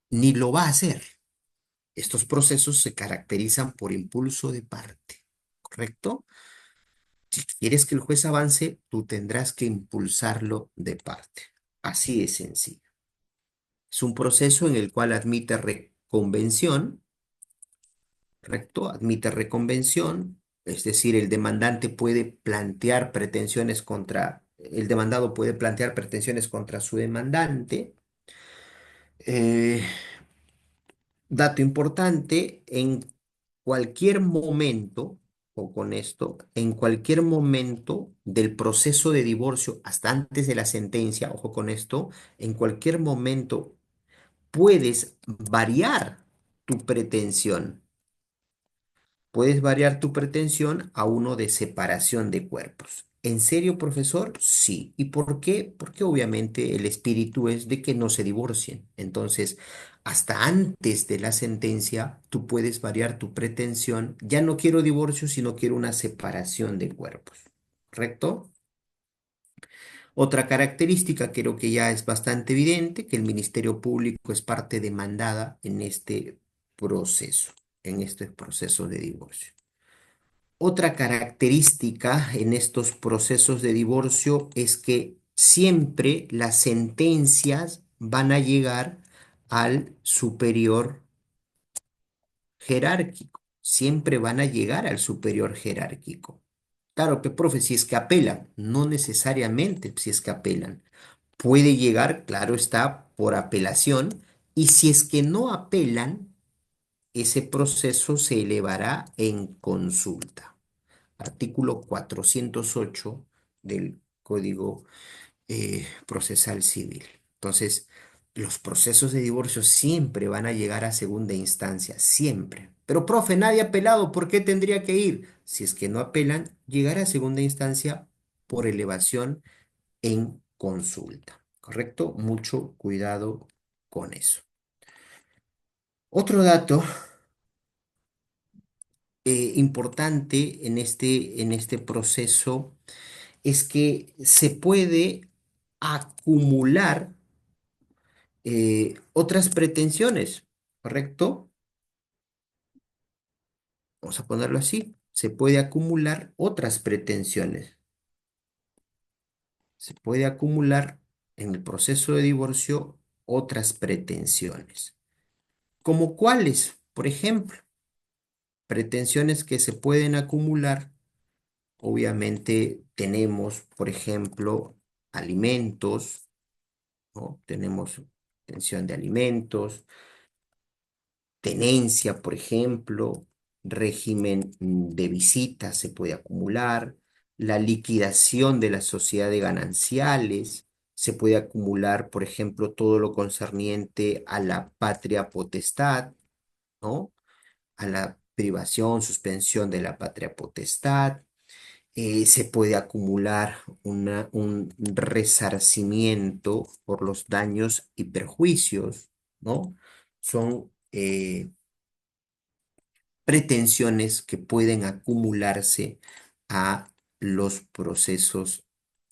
ni lo va a hacer. Estos procesos se caracterizan por impulso de parte, ¿correcto? Si quieres que el juez avance, tú tendrás que impulsarlo de parte. Así de sencillo. Es un proceso en el cual admite reconvención, ¿correcto? Admite reconvención, es decir, el demandado puede plantear pretensiones contra su demandante. Eh, Dato importante, en cualquier momento, o con esto, en cualquier momento del proceso de divorcio, hasta antes de la sentencia, ojo con esto, en cualquier momento puedes variar tu pretensión. Puedes variar tu pretensión a uno de separación de cuerpos. ¿En serio, profesor? Sí. ¿Y por qué? Porque obviamente el espíritu es de que no se divorcien. Entonces, hasta antes de la sentencia, tú puedes variar tu pretensión. Ya no quiero divorcio, sino quiero una separación de cuerpos. ¿Correcto? Otra característica, creo que ya es bastante evidente, que el Ministerio Público es parte demandada en este proceso de divorcio. Otra característica en estos procesos de divorcio es que siempre las sentencias van a llegar al superior jerárquico, siempre van a llegar al superior jerárquico. Claro que, profe, si es que apelan, no necesariamente si es que apelan. Puede llegar, claro está, por apelación, y si es que no apelan, ese proceso se elevará en consulta. Artículo 408 del Código Procesal Civil. Entonces, los procesos de divorcio siempre van a llegar a segunda instancia, siempre. Pero, profe, nadie ha apelado, ¿por qué tendría que ir? Si es que no apelan, llegará a segunda instancia por elevación en consulta. ¿correcto? Mucho cuidado con eso. Otro dato importante en este proceso es que se puede acumular otras pretensiones, ¿correcto? Vamos a ponerlo así. Se puede acumular otras pretensiones. Se puede acumular en el proceso de divorcio otras pretensiones. ¿Como cuáles? Por ejemplo, pretensiones que se pueden acumular. Obviamente tenemos, por ejemplo, alimentos, ¿no? Tenemos pensión de alimentos, tenencia, por ejemplo, régimen de visitas se puede acumular, la liquidación de la sociedad de gananciales, se puede acumular, por ejemplo, todo lo concerniente a la patria potestad, ¿no? A la privación, suspensión de la patria potestad. Se puede acumular un resarcimiento por los daños y perjuicios, ¿no? Son pretensiones que pueden acumularse a los procesos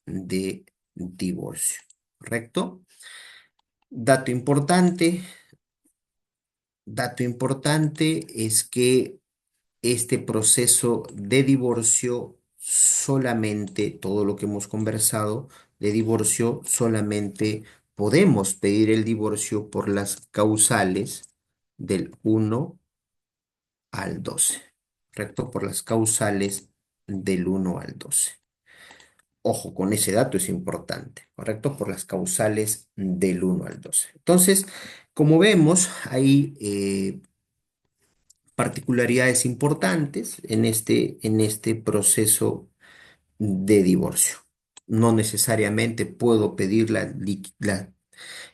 de divorcio, ¿correcto? Dato importante, dato importante es que este proceso de divorcio solamente, todo lo que hemos conversado de divorcio, solamente podemos pedir el divorcio por las causales del 1 al 12, ¿correcto? Por las causales del 1 al 12. Ojo, con ese dato es importante, ¿correcto? Por las causales del 1 al 12. Entonces, como vemos, hay particularidades importantes en este proceso de divorcio. No necesariamente puedo pedir la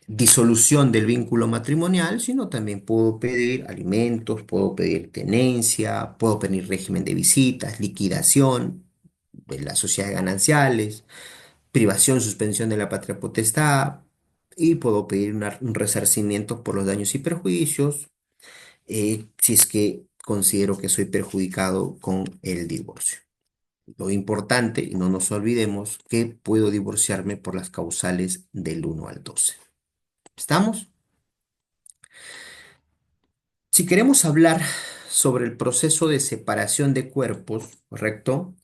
disolución del vínculo matrimonial, sino también puedo pedir alimentos, puedo pedir tenencia, puedo pedir régimen de visitas, liquidación de las sociedades gananciales, privación, suspensión de la patria potestad, y puedo pedir un resarcimiento por los daños y perjuicios, si es que considero que soy perjudicado con el divorcio. Lo importante, y no nos olvidemos, que puedo divorciarme por las causales del 1 al 12. ¿Estamos? Si queremos hablar sobre el proceso de separación de cuerpos, ¿correcto?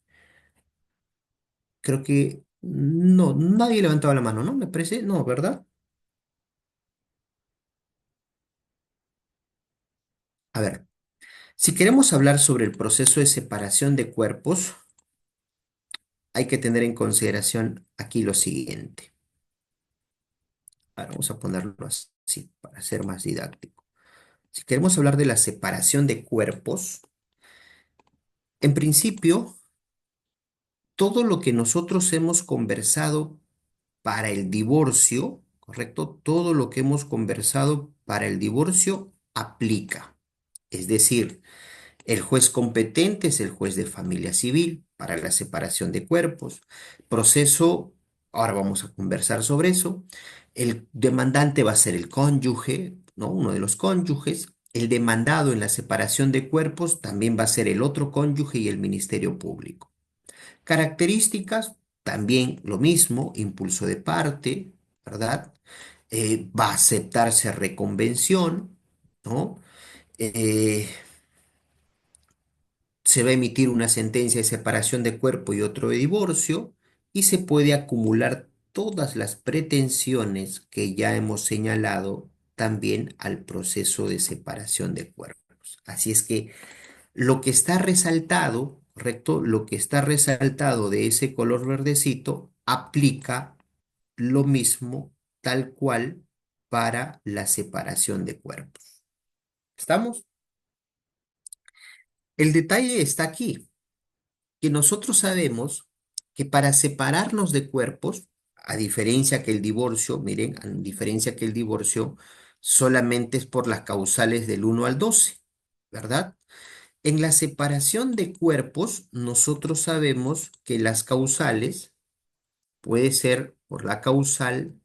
Creo que no, nadie levantaba la mano, ¿no? Me parece, no, ¿verdad? A ver, si queremos hablar sobre el proceso de separación de cuerpos, hay que tener en consideración aquí lo siguiente. Ahora vamos a ponerlo así para ser más didáctico. Si queremos hablar de la separación de cuerpos, en principio, todo lo que nosotros hemos conversado para el divorcio, ¿correcto? Todo lo que hemos conversado para el divorcio aplica. Es decir, el juez competente es el juez de familia civil para la separación de cuerpos. Proceso, ahora vamos a conversar sobre eso. El demandante va a ser el cónyuge, ¿no? Uno de los cónyuges. El demandado en la separación de cuerpos también va a ser el otro cónyuge y el Ministerio Público. Características, también lo mismo, impulso de parte, ¿verdad? Va a aceptarse reconvención, ¿no? Eh, Se va a emitir una sentencia de separación de cuerpo y otro de divorcio, y se puede acumular todas las pretensiones que ya hemos señalado también al proceso de separación de cuerpos. Así es que lo que está resaltado, ¿correcto? Lo que está resaltado de ese color verdecito aplica lo mismo tal cual para la separación de cuerpos. ¿Estamos? El detalle está aquí, que nosotros sabemos que para separarnos de cuerpos, a diferencia que el divorcio, miren, a diferencia que el divorcio solamente es por las causales del 1 al 12, ¿verdad? En la separación de cuerpos, nosotros sabemos que las causales puede ser por la causal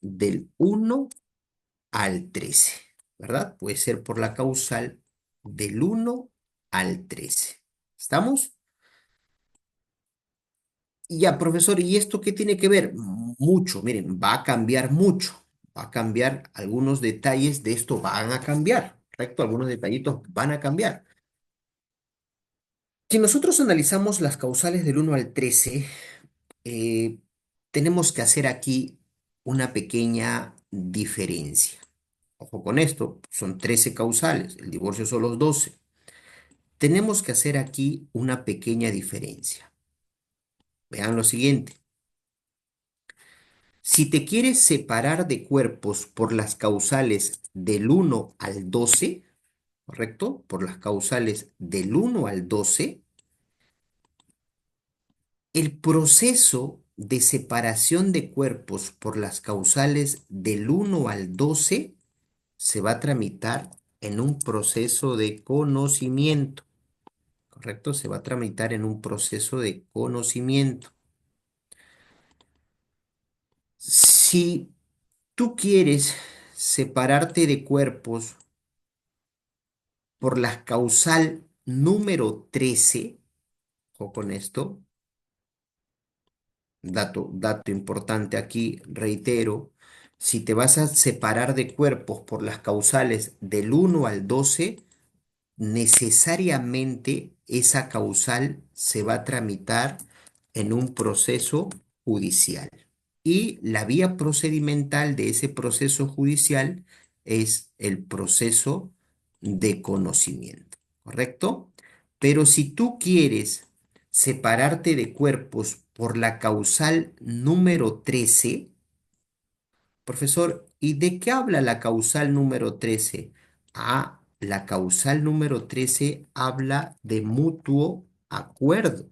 del 1 al 13, ¿verdad? Puede ser por la causal del 1 al 13. ¿Estamos? Y ya, profesor, ¿y esto qué tiene que ver? Mucho, miren, va a cambiar mucho. Va a cambiar algunos detalles de esto, van a cambiar, ¿correcto? Algunos detallitos van a cambiar. Si nosotros analizamos las causales del 1 al 13, eh, tenemos que hacer aquí una pequeña diferencia. Ojo con esto, son 13 causales, el divorcio son los 12. Tenemos que hacer aquí una pequeña diferencia. Vean lo siguiente. Si te quieres separar de cuerpos por las causales del 1 al 12, ¿correcto? Por las causales del 1 al 12, el proceso de separación de cuerpos por las causales del 1 al 12 se va a tramitar en un proceso de conocimiento, ¿correcto? Se va a tramitar en un proceso de conocimiento. Si tú quieres separarte de cuerpos por la causal número 13, ojo con esto, dato importante aquí, reitero, si te vas a separar de cuerpos por las causales del 1 al 12, necesariamente esa causal se va a tramitar en un proceso judicial. Y la vía procedimental de ese proceso judicial es el proceso de conocimiento, ¿correcto? Pero si tú quieres separarte de cuerpos por la causal número 13, profesor, ¿y de qué habla la causal número 13? Ah, la causal número 13 habla de mutuo acuerdo.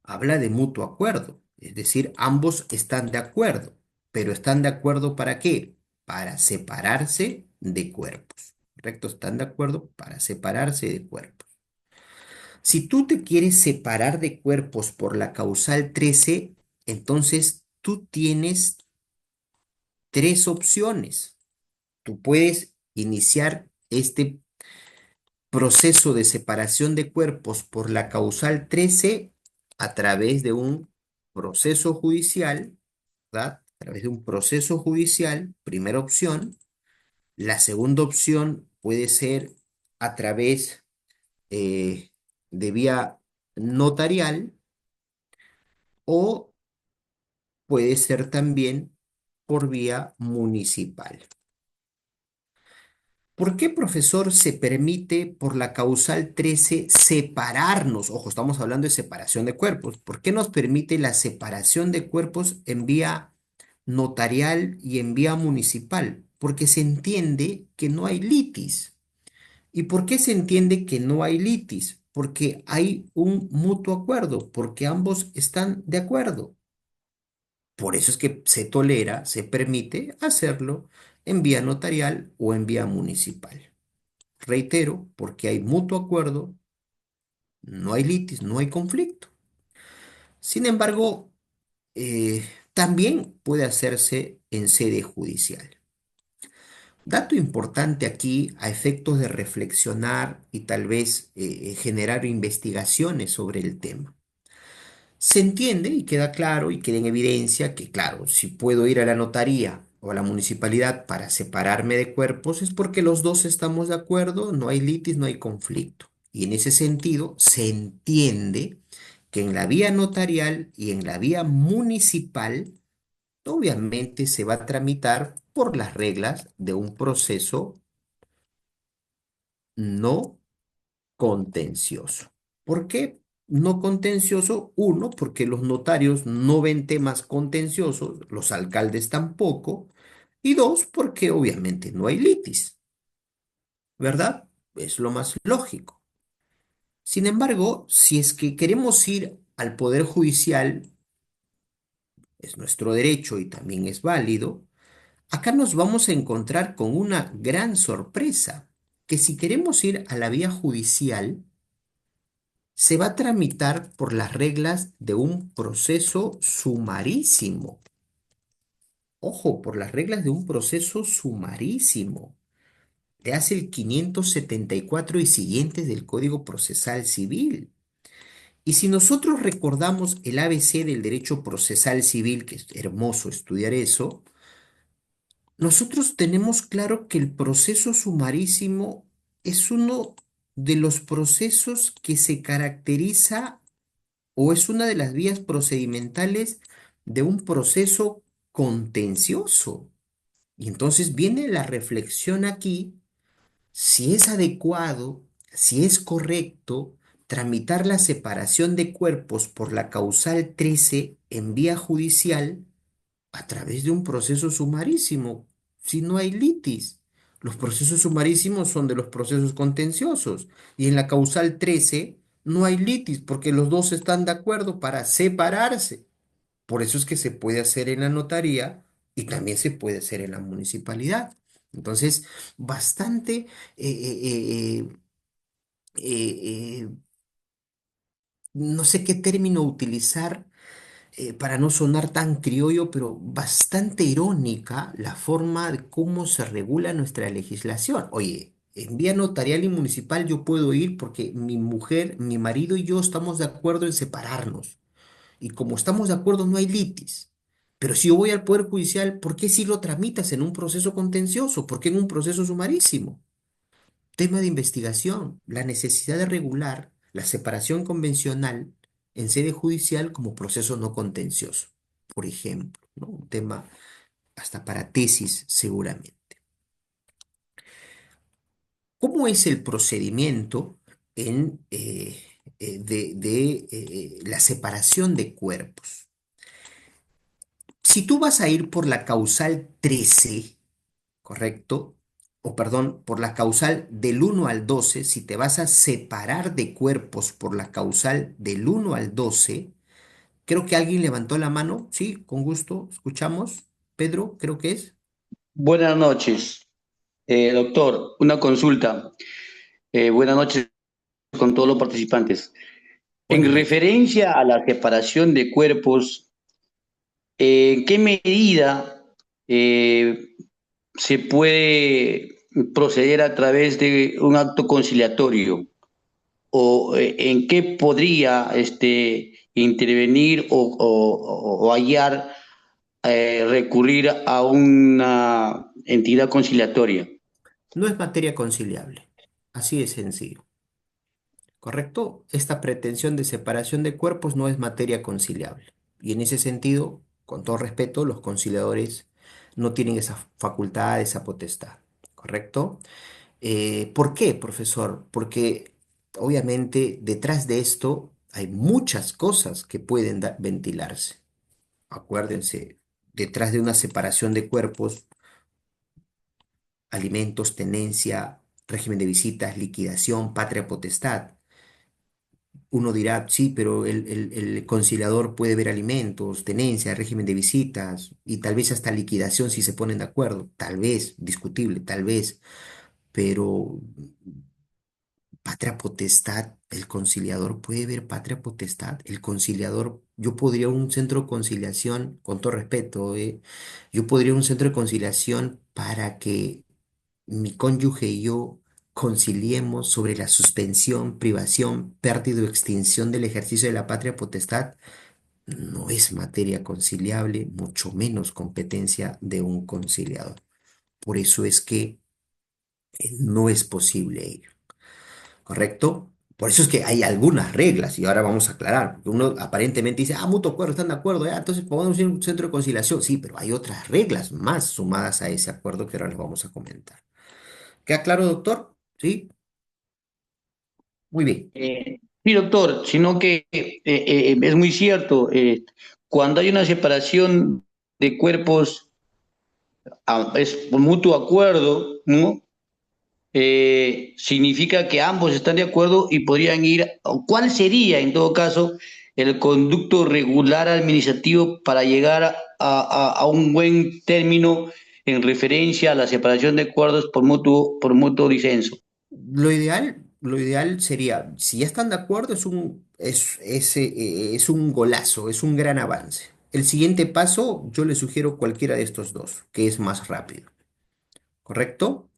Habla de mutuo acuerdo. Es decir, ambos están de acuerdo. ¿Pero están de acuerdo para qué? Para separarse de cuerpos. ¿Correcto? Están de acuerdo para separarse de cuerpos. Si tú te quieres separar de cuerpos por la causal 13, entonces tú tienes tres opciones. Tú puedes iniciar este proceso de separación de cuerpos por la causal 13 a través de un proceso judicial, ¿verdad? A través de un proceso judicial, primera opción. La segunda opción puede ser a través de vía notarial o puede ser también por vía municipal. ¿Por qué, profesor, se permite por la causal 13 separarnos? Ojo, estamos hablando de separación de cuerpos. ¿Por qué nos permite la separación de cuerpos en vía notarial y en vía municipal? Porque se entiende que no hay litis. ¿Y por qué se entiende que no hay litis? Porque hay un mutuo acuerdo, porque ambos están de acuerdo. Por eso es que se tolera, se permite hacerlo en vía notarial o en vía municipal. Reitero, porque hay mutuo acuerdo, no hay litis, no hay conflicto. Sin embargo, también puede hacerse en sede judicial. Dato importante aquí a efectos de reflexionar y tal vez generar investigaciones sobre el tema. Se entiende y queda claro y queda en evidencia que, claro, si puedo ir a la notaría o a la municipalidad para separarme de cuerpos es porque los dos estamos de acuerdo, no hay litis, no hay conflicto. Y en ese sentido se entiende que en la vía notarial y en la vía municipal, obviamente se va a tramitar por las reglas de un proceso no contencioso. ¿Por qué no contencioso? Uno, porque los notarios no ven temas contenciosos, los alcaldes tampoco. Y dos, porque obviamente no hay litis, ¿verdad? Es lo más lógico. Sin embargo, si es que queremos ir al Poder Judicial, es nuestro derecho y también es válido, acá nos vamos a encontrar con una gran sorpresa, que si queremos ir a la vía judicial, se va a tramitar por las reglas de un proceso sumarísimo. ojo, por las reglas de un proceso sumarísimo, te hace el 574 y siguientes del Código Procesal Civil. Y si nosotros recordamos el ABC del derecho procesal civil, que es hermoso estudiar eso, nosotros tenemos claro que el proceso sumarísimo es uno de los procesos que se caracteriza o es una de las vías procedimentales de un proceso contencioso. Y entonces viene la reflexión aquí si es adecuado, si es correcto tramitar la separación de cuerpos por la causal 13 en vía judicial a través de un proceso sumarísimo, si no hay litis. Los procesos sumarísimos son de los procesos contenciosos y en la causal 13 no hay litis porque los dos están de acuerdo para separarse. Por eso es que se puede hacer en la notaría y también se puede hacer en la municipalidad. Entonces, bastante, eh, no sé qué término utilizar para no sonar tan criollo, pero bastante irónica la forma de cómo se regula nuestra legislación. Oye, en vía notarial y municipal yo puedo ir porque mi mujer, mi marido y yo estamos de acuerdo en separarnos. Y como estamos de acuerdo, no hay litis. Pero si yo voy al Poder Judicial, ¿por qué si lo tramitas en un proceso contencioso? ¿Por qué en un proceso sumarísimo? Tema de investigación, la necesidad de regular la separación convencional en sede judicial como proceso no contencioso, por ejemplo, ¿no? Un tema hasta para tesis seguramente. ¿Cómo es el procedimiento en, la separación de cuerpos? Si tú vas a ir por la causal 13, ¿correcto? O perdón, por la causal del 1 al 12, si te vas a separar de cuerpos por la causal del 1 al 12, creo que alguien levantó la mano, sí, con gusto, escuchamos. Pedro, creo que es. Buenas noches, doctor. Una consulta. Buenas noches con todos los participantes. Buenas En noches. referencia a la separación de cuerpos, ¿en qué medida eh, se puede proceder a través de un acto conciliatorio? ¿O en qué podría intervenir o hallar, recurrir a una entidad conciliatoria? No es materia conciliable, así de sencillo, ¿correcto? Esta pretensión de separación de cuerpos no es materia conciliable. Y en ese sentido, con todo respeto, los conciliadores no tienen esa facultad, esa potestad, ¿correcto? ¿Por qué, profesor? Porque obviamente detrás de esto hay muchas cosas que pueden ventilarse. Acuérdense, detrás de una separación de cuerpos, alimentos, tenencia, régimen de visitas, liquidación, patria potestad. Uno dirá, sí, pero el conciliador puede ver alimentos, tenencia, régimen de visitas y tal vez hasta liquidación si se ponen de acuerdo. Tal vez, discutible, tal vez, pero patria potestad, el conciliador puede ver patria potestad. El conciliador, yo podría un centro de conciliación, con todo respeto, yo podría un centro de conciliación para que mi cónyuge y yo conciliemos sobre la suspensión, privación, pérdida o extinción del ejercicio de la patria potestad. No es materia conciliable, mucho menos competencia de un conciliador. Por eso es que no es posible ello. ¿Correcto? Por eso es que hay algunas reglas y ahora vamos a aclarar, porque uno aparentemente dice, mutuo acuerdo, están de acuerdo, ya, entonces podemos ir a un centro de conciliación. Sí, pero hay otras reglas más sumadas a ese acuerdo que ahora les vamos a comentar. ¿Queda claro, doctor? Sí, muy bien. Sí, doctor, sino que es muy cierto, cuando hay una separación de cuerpos, es por mutuo acuerdo, ¿no? Significa que ambos están de acuerdo y podrían ir, o ¿cuál sería en todo caso el conducto regular administrativo para llegar a un buen término en referencia a la separación de acuerdos por mutuo disenso? Lo ideal sería, si ya están de acuerdo, es un golazo, es un gran avance. el siguiente paso, yo le sugiero cualquiera de estos dos, que es más rápido, ¿correcto?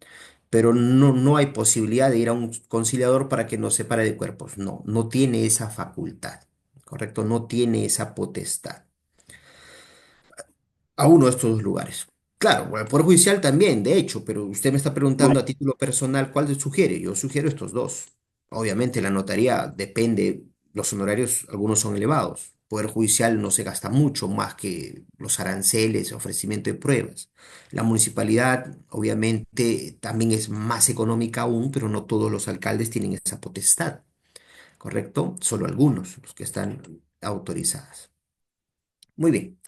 Pero no hay posibilidad de ir a un conciliador para que nos separe de cuerpos. No, no tiene esa facultad, ¿correcto? No tiene esa potestad a uno de estos dos lugares. Claro, bueno, el Poder Judicial también, de hecho, pero usted me está preguntando a título personal cuál le sugiere. Yo sugiero estos dos. Obviamente la notaría depende, los honorarios, algunos son elevados. Poder Judicial no se gasta mucho más que los aranceles, ofrecimiento de pruebas. La municipalidad, obviamente, también es más económica aún, pero no todos los alcaldes tienen esa potestad, ¿correcto? Solo algunos, los que están autorizadas. Muy bien.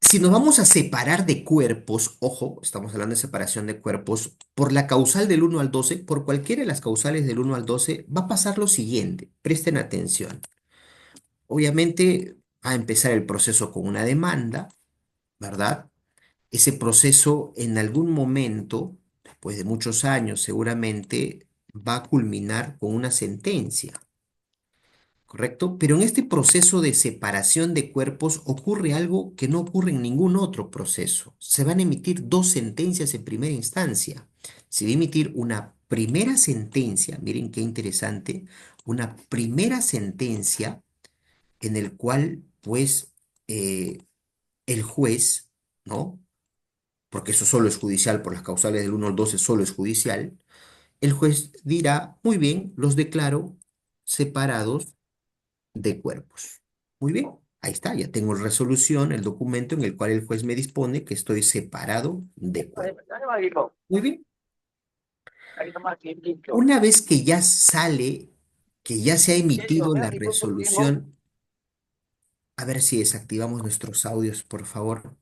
Si nos vamos a separar de cuerpos, ojo, estamos hablando de separación de cuerpos, por la causal del 1 al 12, por cualquiera de las causales del 1 al 12, va a pasar lo siguiente, presten atención. Obviamente va a empezar el proceso con una demanda, ¿verdad? Ese proceso en algún momento, después de muchos años seguramente, va a culminar con una sentencia. ¿Correcto? Pero en este proceso de separación de cuerpos ocurre algo que no ocurre en ningún otro proceso. Se van a emitir dos sentencias en primera instancia. Se va a emitir una primera sentencia, miren qué interesante, una primera sentencia en el cual, pues, el juez, ¿no? Porque eso solo es judicial, por las causales del 1 al 12 solo es judicial, el juez dirá, muy bien, los declaro separados de cuerpos. Muy bien, ahí está, ya tengo resolución, el documento en el cual el juez me dispone que estoy separado de cuerpos. Muy bien, una vez que ya sale, que ya se ha emitido la resolución, a ver si desactivamos nuestros audios, por favor.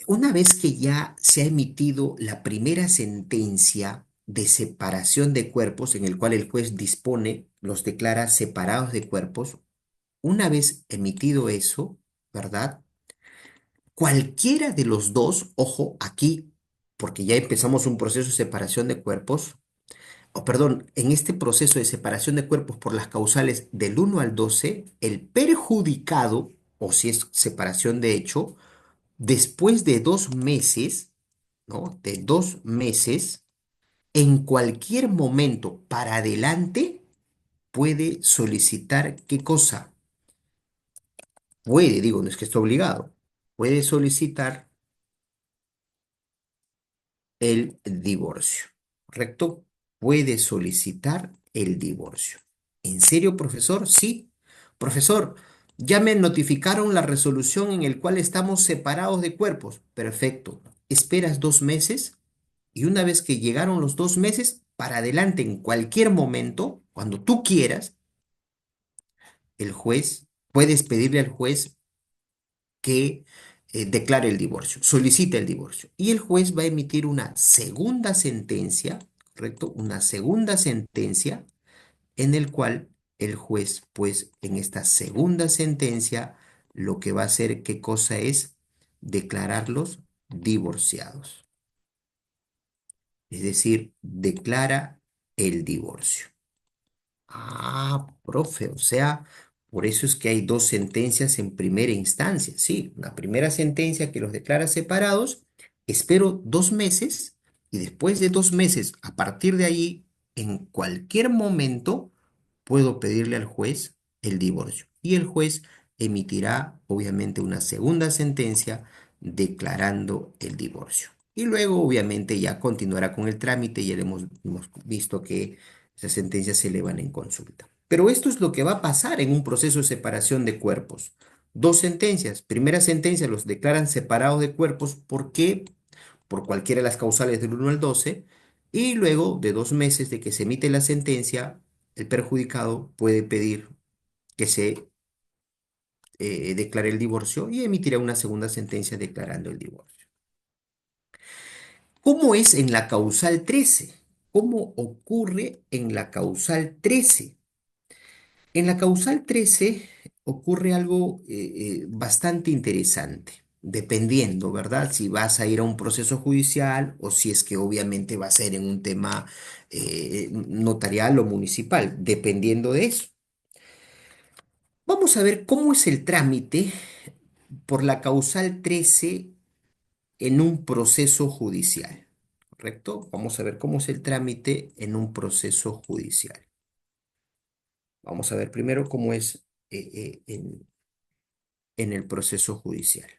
Una vez que ya se ha emitido la primera sentencia de separación de cuerpos, en el cual el juez dispone, los declara separados de cuerpos, una vez emitido eso, ¿verdad? Cualquiera de los dos, ojo, aquí, porque ya empezamos un proceso de separación de cuerpos, o perdón, en este proceso de separación de cuerpos por las causales del 1 al 12, el perjudicado, o si es separación de hecho, después de 2 meses, ¿no? De 2 meses, en cualquier momento para adelante, puede solicitar, ¿qué cosa? Puede, digo, no es que esté obligado, puede solicitar el divorcio, ¿correcto? Puede solicitar el divorcio. ¿En serio, profesor? Sí. Profesor, ya me notificaron la resolución en el cual estamos separados de cuerpos. Perfecto. Esperas 2 meses y una vez que llegaron los 2 meses, para adelante, en cualquier momento, cuando tú quieras, el juez, puedes pedirle al juez que declare el divorcio, solicite el divorcio. Y el juez va a emitir una segunda sentencia, ¿correcto? Una segunda sentencia en el cual el juez, pues en esta segunda sentencia, lo que va a hacer, ¿qué cosa es? Declararlos divorciados. Es decir, declara el divorcio. Ah, profe, o sea, por eso es que hay dos sentencias en primera instancia. Sí, una primera sentencia que los declara separados, espero 2 meses y después de 2 meses, a partir de ahí, en cualquier momento, puedo pedirle al juez el divorcio. Y el juez emitirá, obviamente, una segunda sentencia declarando el divorcio. Y luego, obviamente, ya continuará con el trámite. Ya hemos visto que esas sentencias se elevan en consulta. Pero esto es lo que va a pasar en un proceso de separación de cuerpos. Dos sentencias. Primera sentencia los declaran separados de cuerpos. ¿Por qué? Por cualquiera de las causales del 1 al 12. Y luego de 2 meses de que se emite la sentencia, el perjudicado puede pedir que se declare el divorcio y emitirá una segunda sentencia declarando el divorcio. ¿Cómo es en la causal 13? ¿Cómo ocurre en la causal 13? En la causal 13 ocurre algo bastante interesante, dependiendo, ¿verdad? Si vas a ir a un proceso judicial o si es que obviamente va a ser en un tema notarial o municipal, dependiendo de eso. Vamos a ver cómo es el trámite por la causal 13 en un proceso judicial, ¿correcto? Vamos a ver cómo es el trámite en un proceso judicial. Vamos a ver primero cómo es en el proceso judicial.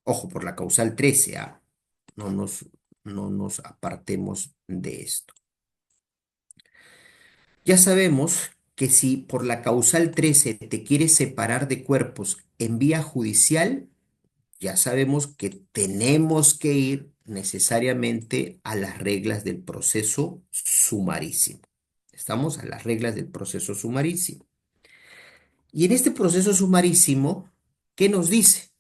Ojo, por la causal 13, ¿ah? No nos, no nos apartemos de esto. Ya sabemos que si por la causal 13 te quieres separar de cuerpos en vía judicial, ya sabemos que tenemos que ir necesariamente a las reglas del proceso sumarísimo. Estamos a las reglas del proceso sumarísimo. Y en este proceso sumarísimo, ¿qué nos dice?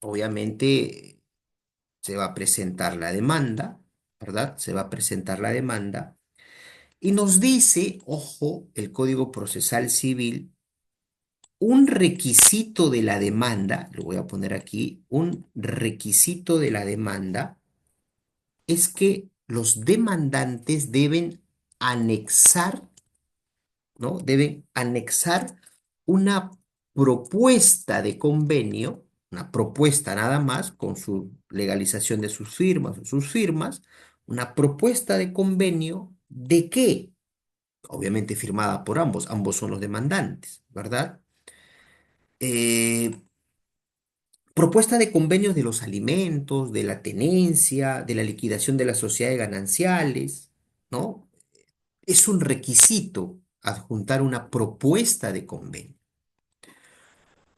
Obviamente se va a presentar la demanda, ¿verdad? Se va a presentar la demanda y nos dice, ojo, el Código Procesal Civil, un requisito de la demanda, lo voy a poner aquí, un requisito de la demanda es que los demandantes deben anexar, ¿no? Deben anexar una propuesta de convenio, una propuesta nada más, con su legalización de sus firmas o sus firmas, una propuesta de convenio ¿de qué? Obviamente firmada por ambos, ambos son los demandantes, ¿verdad? Eh, Propuesta de convenios de los alimentos, de la tenencia, de la liquidación de las sociedades gananciales, ¿no? Es un requisito adjuntar una propuesta de convenio.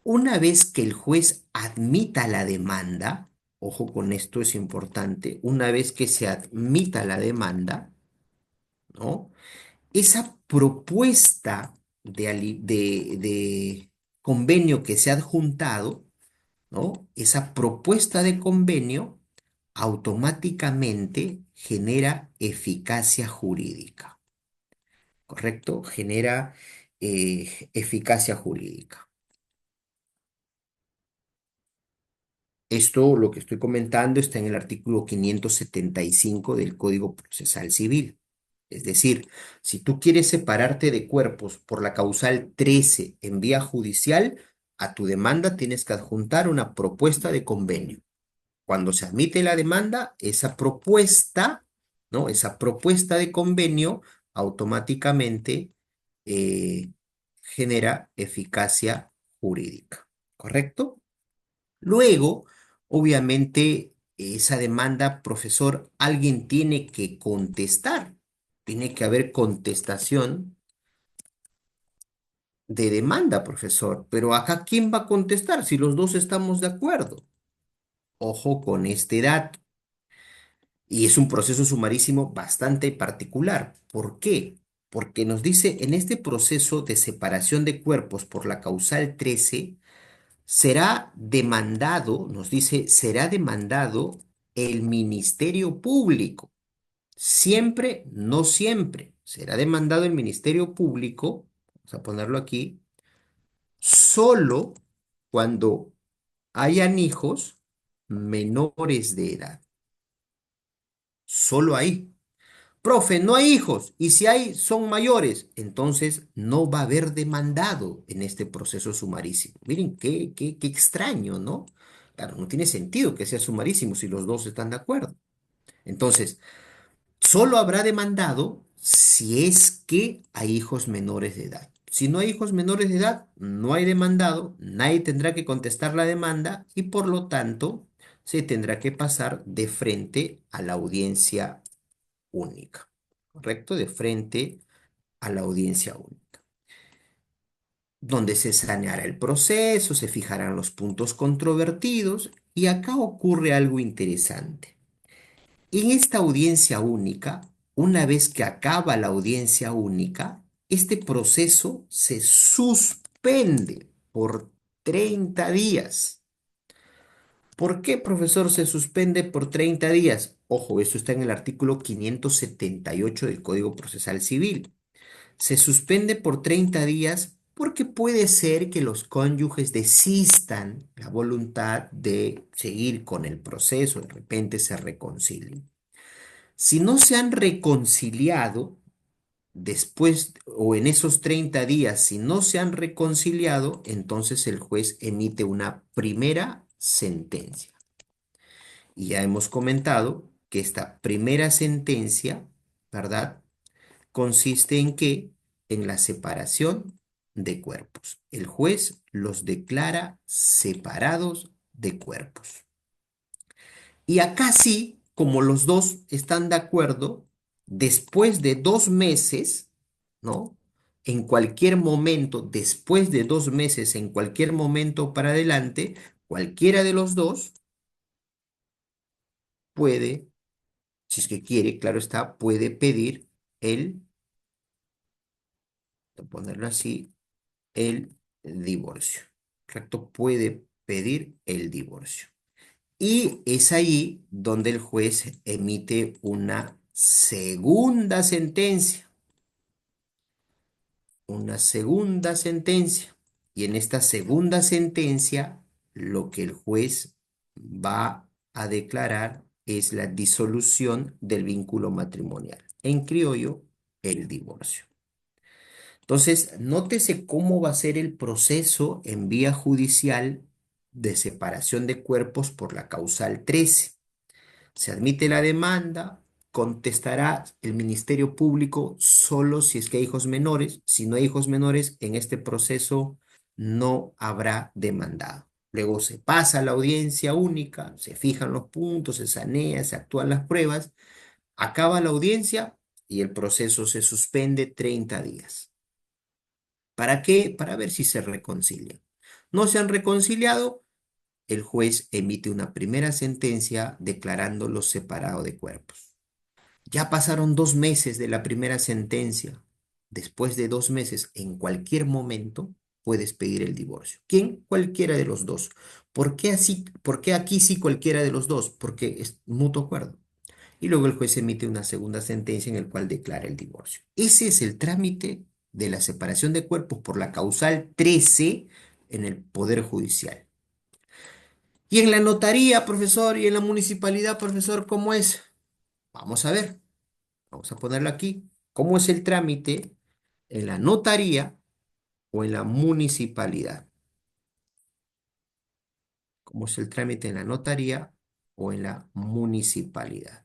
Una vez que el juez admita la demanda, ojo con esto es importante, una vez que se admita la demanda, ¿no? Esa propuesta de convenio que se ha adjuntado, ¿no? Esa propuesta de convenio automáticamente genera eficacia jurídica, ¿correcto? Genera eficacia jurídica. Esto, lo que estoy comentando, está en el artículo 575 del Código Procesal Civil. Es decir, si tú quieres separarte de cuerpos por la causal 13 en vía judicial, a tu demanda tienes que adjuntar una propuesta de convenio. Cuando se admite la demanda, esa propuesta, ¿no? Esa propuesta de convenio automáticamente eh, genera eficacia jurídica, ¿correcto? Luego, obviamente, esa demanda, profesor, alguien tiene que contestar. Tiene que haber contestación de demanda, profesor. Pero acá, ¿quién va a contestar si los dos estamos de acuerdo? Ojo con este dato. Y es un proceso sumarísimo bastante particular. ¿Por qué? Porque nos dice, en este proceso de separación de cuerpos por la causal 13, será demandado, nos dice, será demandado el Ministerio Público. Siempre, no siempre. Será demandado el Ministerio Público, vamos a ponerlo aquí, solo cuando hayan hijos menores de edad. Solo ahí. Profe, no hay hijos, y si hay, son mayores, entonces no va a haber demandado en este proceso sumarísimo. Miren qué extraño, ¿no? Claro, no tiene sentido que sea sumarísimo si los dos están de acuerdo. Entonces, solo habrá demandado si es que hay hijos menores de edad. Si no hay hijos menores de edad, no hay demandado, nadie tendrá que contestar la demanda y por lo tanto se tendrá que pasar de frente a la audiencia única, ¿correcto? De frente a la audiencia única, donde se saneará el proceso, se fijarán los puntos controvertidos y acá ocurre algo interesante. En esta audiencia única, una vez que acaba la audiencia única, este proceso se suspende por 30 días. ¿Por qué, profesor, se suspende por 30 días? Ojo, esto está en el artículo 578 del Código Procesal Civil. Se suspende por 30 días porque puede ser que los cónyuges desistan la voluntad de seguir con el proceso, de repente se reconcilien. Si no se han reconciliado, después o en esos 30 días, si no se han reconciliado, entonces el juez emite una primera sentencia. Y ya hemos comentado que esta primera sentencia, ¿verdad? Consiste en qué? En la separación de cuerpos. El juez los declara separados de cuerpos. Y acá sí, como los dos están de acuerdo, después de 2 meses, ¿no? En cualquier momento, después de 2 meses, en cualquier momento para adelante, cualquiera de los dos puede, si es que quiere, claro está, puede pedir voy a ponerlo así, el divorcio. ¿Correcto? Puede pedir el divorcio. Y es ahí donde el juez emite una segunda sentencia. Una segunda sentencia. Y en esta segunda sentencia, lo que el juez va a declarar es la disolución del vínculo matrimonial. En criollo, el divorcio. Entonces, nótese cómo va a ser el proceso en vía judicial de separación de cuerpos por la causal 13. Se admite la demanda, contestará el Ministerio Público solo si es que hay hijos menores. Si no hay hijos menores, en este proceso no habrá demandado. Luego se pasa a la audiencia única, se fijan los puntos, se sanea, se actúan las pruebas, acaba la audiencia y el proceso se suspende 30 días. ¿Para qué? Para ver si se reconcilian. No se han reconciliado, el juez emite una primera sentencia declarándolos separados de cuerpos. Ya pasaron 2 meses de la primera sentencia. Después de 2 meses, en cualquier momento, puedes pedir el divorcio. ¿Quién? Cualquiera de los dos. ¿Por qué así? ¿Por qué aquí sí cualquiera de los dos? Porque es mutuo acuerdo. Y luego el juez emite una segunda sentencia en el cual declara el divorcio. Ese es el trámite de la separación de cuerpos por la causal 13 en el Poder Judicial. Y en la notaría, profesor, y en la municipalidad, profesor, ¿cómo es? Vamos a ver, vamos a ponerlo aquí. ¿Cómo es el trámite en la notaría o en la municipalidad? ¿Cómo es el trámite en la notaría o en la municipalidad?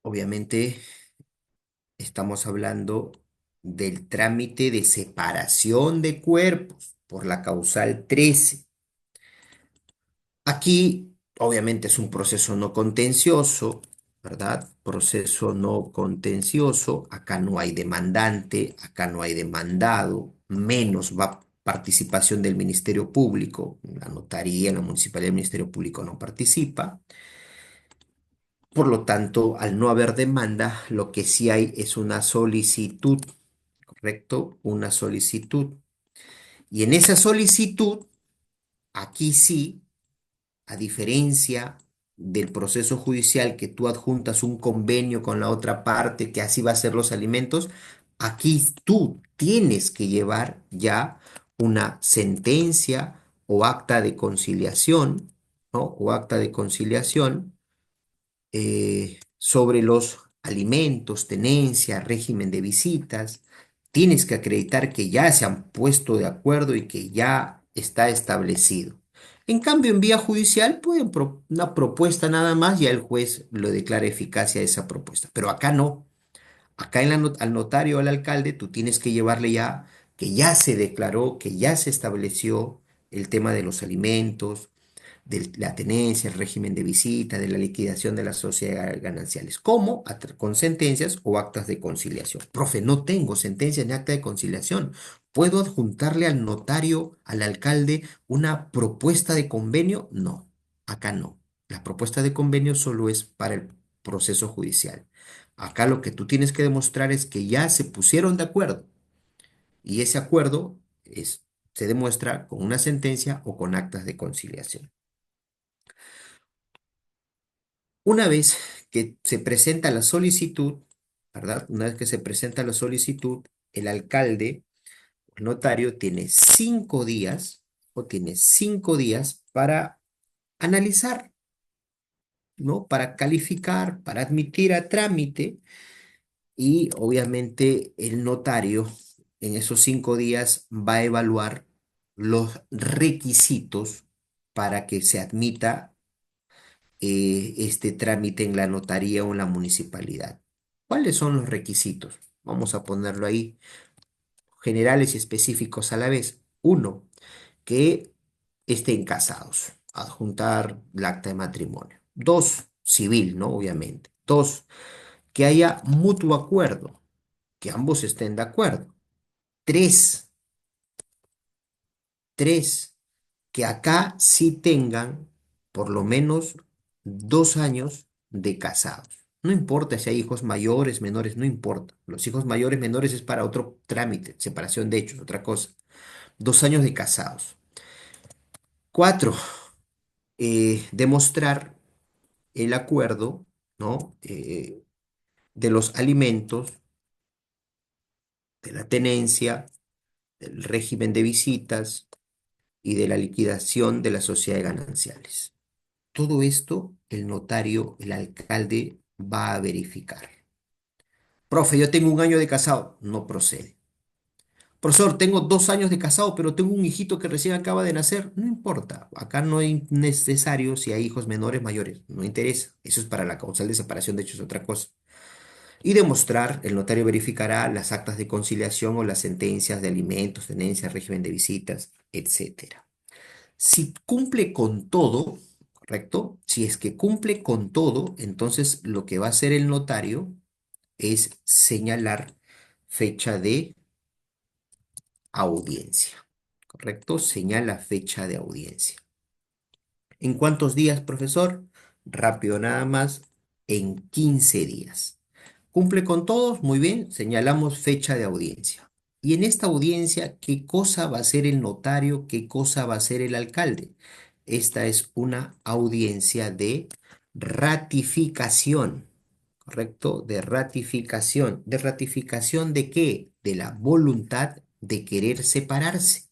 Obviamente estamos hablando del trámite de separación de cuerpos por la causal 13. Aquí, obviamente, es un proceso no contencioso, ¿verdad? Proceso no contencioso. Acá no hay demandante, acá no hay demandado, menos va participación del Ministerio Público. La notaría, la municipalidad, el Ministerio Público no participa. Por lo tanto, al no haber demanda, lo que sí hay es una solicitud, ¿correcto? Una solicitud. Y en esa solicitud, aquí sí, a diferencia del proceso judicial que tú adjuntas un convenio con la otra parte que así va a ser los alimentos, aquí tú tienes que llevar ya una sentencia o acta de conciliación, ¿no? O acta de conciliación sobre los alimentos, tenencia, régimen de visitas. Tienes que acreditar que ya se han puesto de acuerdo y que ya está establecido. En cambio, en vía judicial, pueden una propuesta nada más, ya el juez lo declara eficacia de esa propuesta. Pero acá no. Acá al notario o al alcalde, tú tienes que llevarle ya que ya se declaró, que ya se estableció el tema de los alimentos, de la tenencia, el régimen de visita, de la liquidación de las sociedades gananciales, como con sentencias o actas de conciliación. Profe, no tengo sentencia ni acta de conciliación. ¿Puedo adjuntarle al notario, al alcalde, una propuesta de convenio? No, acá no. La propuesta de convenio solo es para el proceso judicial. Acá lo que tú tienes que demostrar es que ya se pusieron de acuerdo y ese acuerdo se demuestra con una sentencia o con actas de conciliación. Una vez que se presenta la solicitud, ¿verdad? Una vez que se presenta la solicitud, el alcalde, el notario, tiene 5 días para analizar, ¿no? Para calificar, para admitir a trámite y obviamente el notario en esos 5 días va a evaluar los requisitos para que se admita este trámite en la notaría o en la municipalidad. ¿Cuáles son los requisitos? Vamos a ponerlo ahí, generales y específicos a la vez. Uno, que estén casados, adjuntar el acta de matrimonio. Dos, civil, ¿no? Obviamente. Dos, que haya mutuo acuerdo, que ambos estén de acuerdo. Tres, tres, que acá sí tengan por lo menos 2 años de casados. No importa si hay hijos mayores, menores, no importa. Los hijos mayores, menores es para otro trámite, separación de hechos, otra cosa. 2 años de casados. Cuatro, demostrar el acuerdo, ¿no? De los alimentos, de la tenencia, del régimen de visitas y de la liquidación de las sociedades gananciales. Todo esto el notario, el alcalde va a verificar. Profe, yo tengo 1 año de casado, no procede. Profesor, tengo 2 años de casado, pero tengo un hijito que recién acaba de nacer. No importa, acá no es necesario si hay hijos menores, mayores, no interesa. Eso es para la causal de separación, de hecho es otra cosa. Y demostrar, el notario verificará las actas de conciliación o las sentencias de alimentos, tenencias, régimen de visitas, etcétera. Si cumple con todo, ¿correcto? Si es que cumple con todo, entonces lo que va a hacer el notario es señalar fecha de audiencia, ¿correcto? Señala fecha de audiencia. ¿En cuántos días, profesor? Rápido nada más, en 15 días. Cumple con todos, muy bien, señalamos fecha de audiencia. Y en esta audiencia, ¿qué cosa va a hacer el notario? ¿Qué cosa va a hacer el alcalde? Esta es una audiencia de ratificación, ¿correcto? De ratificación. ¿De ratificación de qué? De la voluntad de querer separarse.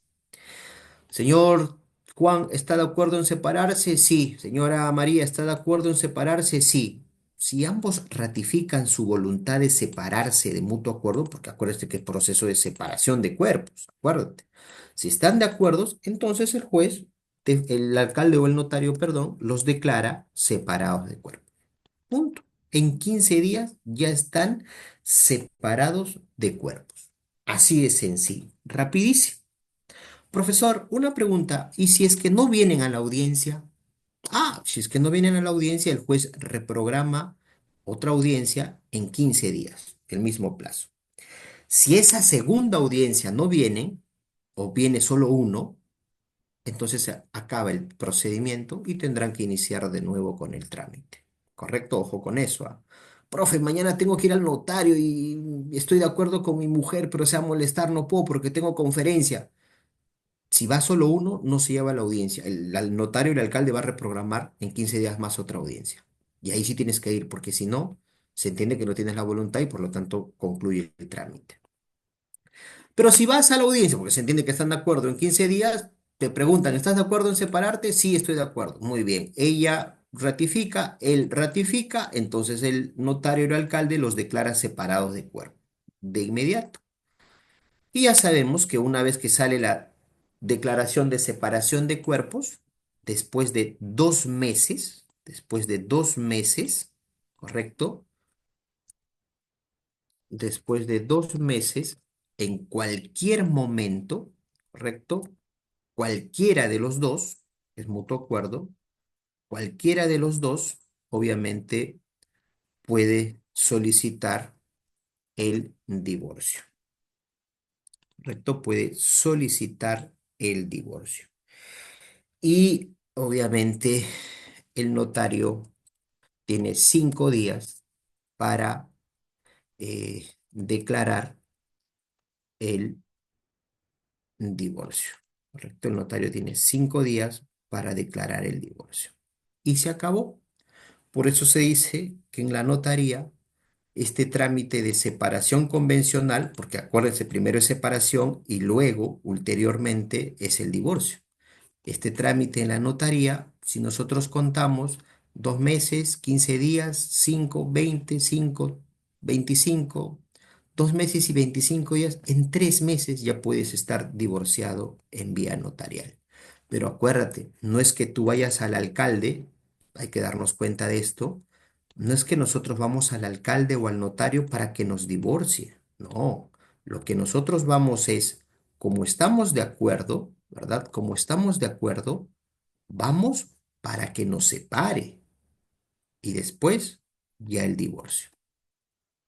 Señor Juan, ¿está de acuerdo en separarse? Sí. Señora María, ¿está de acuerdo en separarse? Sí. Si ambos ratifican su voluntad de separarse de mutuo acuerdo, porque acuérdate que es proceso de separación de cuerpos, acuérdate. Si están de acuerdo, entonces el juez, el alcalde o el notario, perdón, los declara separados de cuerpo. Punto. En 15 días ya están separados de cuerpos. Así de sencillo, rapidísimo. Profesor, una pregunta. ¿Y si es que no vienen a la audiencia? Ah, si es que no vienen a la audiencia, el juez reprograma otra audiencia en 15 días, el mismo plazo. Si esa segunda audiencia no viene, o viene solo uno, entonces se acaba el procedimiento y tendrán que iniciar de nuevo con el trámite. ¿Correcto? Ojo con eso, ¿ah? Profe, mañana tengo que ir al notario y estoy de acuerdo con mi mujer, pero se va a molestar, no puedo porque tengo conferencia. Si va solo uno, no se lleva la audiencia. El notario y el alcalde va a reprogramar en 15 días más otra audiencia. Y ahí sí tienes que ir, porque si no, se entiende que no tienes la voluntad y por lo tanto concluye el trámite. Pero si vas a la audiencia, porque se entiende que están de acuerdo en 15 días, te preguntan, ¿estás de acuerdo en separarte? Sí, estoy de acuerdo. Muy bien. Ella ratifica, él ratifica, entonces el notario y el alcalde los declara separados de cuerpo. De inmediato. Y ya sabemos que una vez que sale la declaración de separación de cuerpos, después de 2 meses, ¿correcto? Después de 2 meses, en cualquier momento, ¿correcto? Cualquiera de los dos, es mutuo acuerdo, cualquiera de los dos, obviamente, puede solicitar el divorcio, ¿correcto? Puede solicitar el divorcio. Y obviamente el notario tiene 5 días para declarar el divorcio. ¿Correcto? El notario tiene 5 días para declarar el divorcio. Y se acabó. Por eso se dice que en la notaría este trámite de separación convencional, porque acuérdense, primero es separación y luego, ulteriormente, es el divorcio. Este trámite en la notaría, si nosotros contamos, 2 meses, 15 días, 5, 20, 5, 25, 2 meses y 25 días. En 3 meses ya puedes estar divorciado en vía notarial. Pero acuérdate, no es que tú vayas al alcalde, hay que darnos cuenta de esto, no es que nosotros vamos al alcalde o al notario para que nos divorcie, no. Lo que nosotros vamos es, como estamos de acuerdo, ¿verdad? Como estamos de acuerdo, vamos para que nos separe y después ya el divorcio.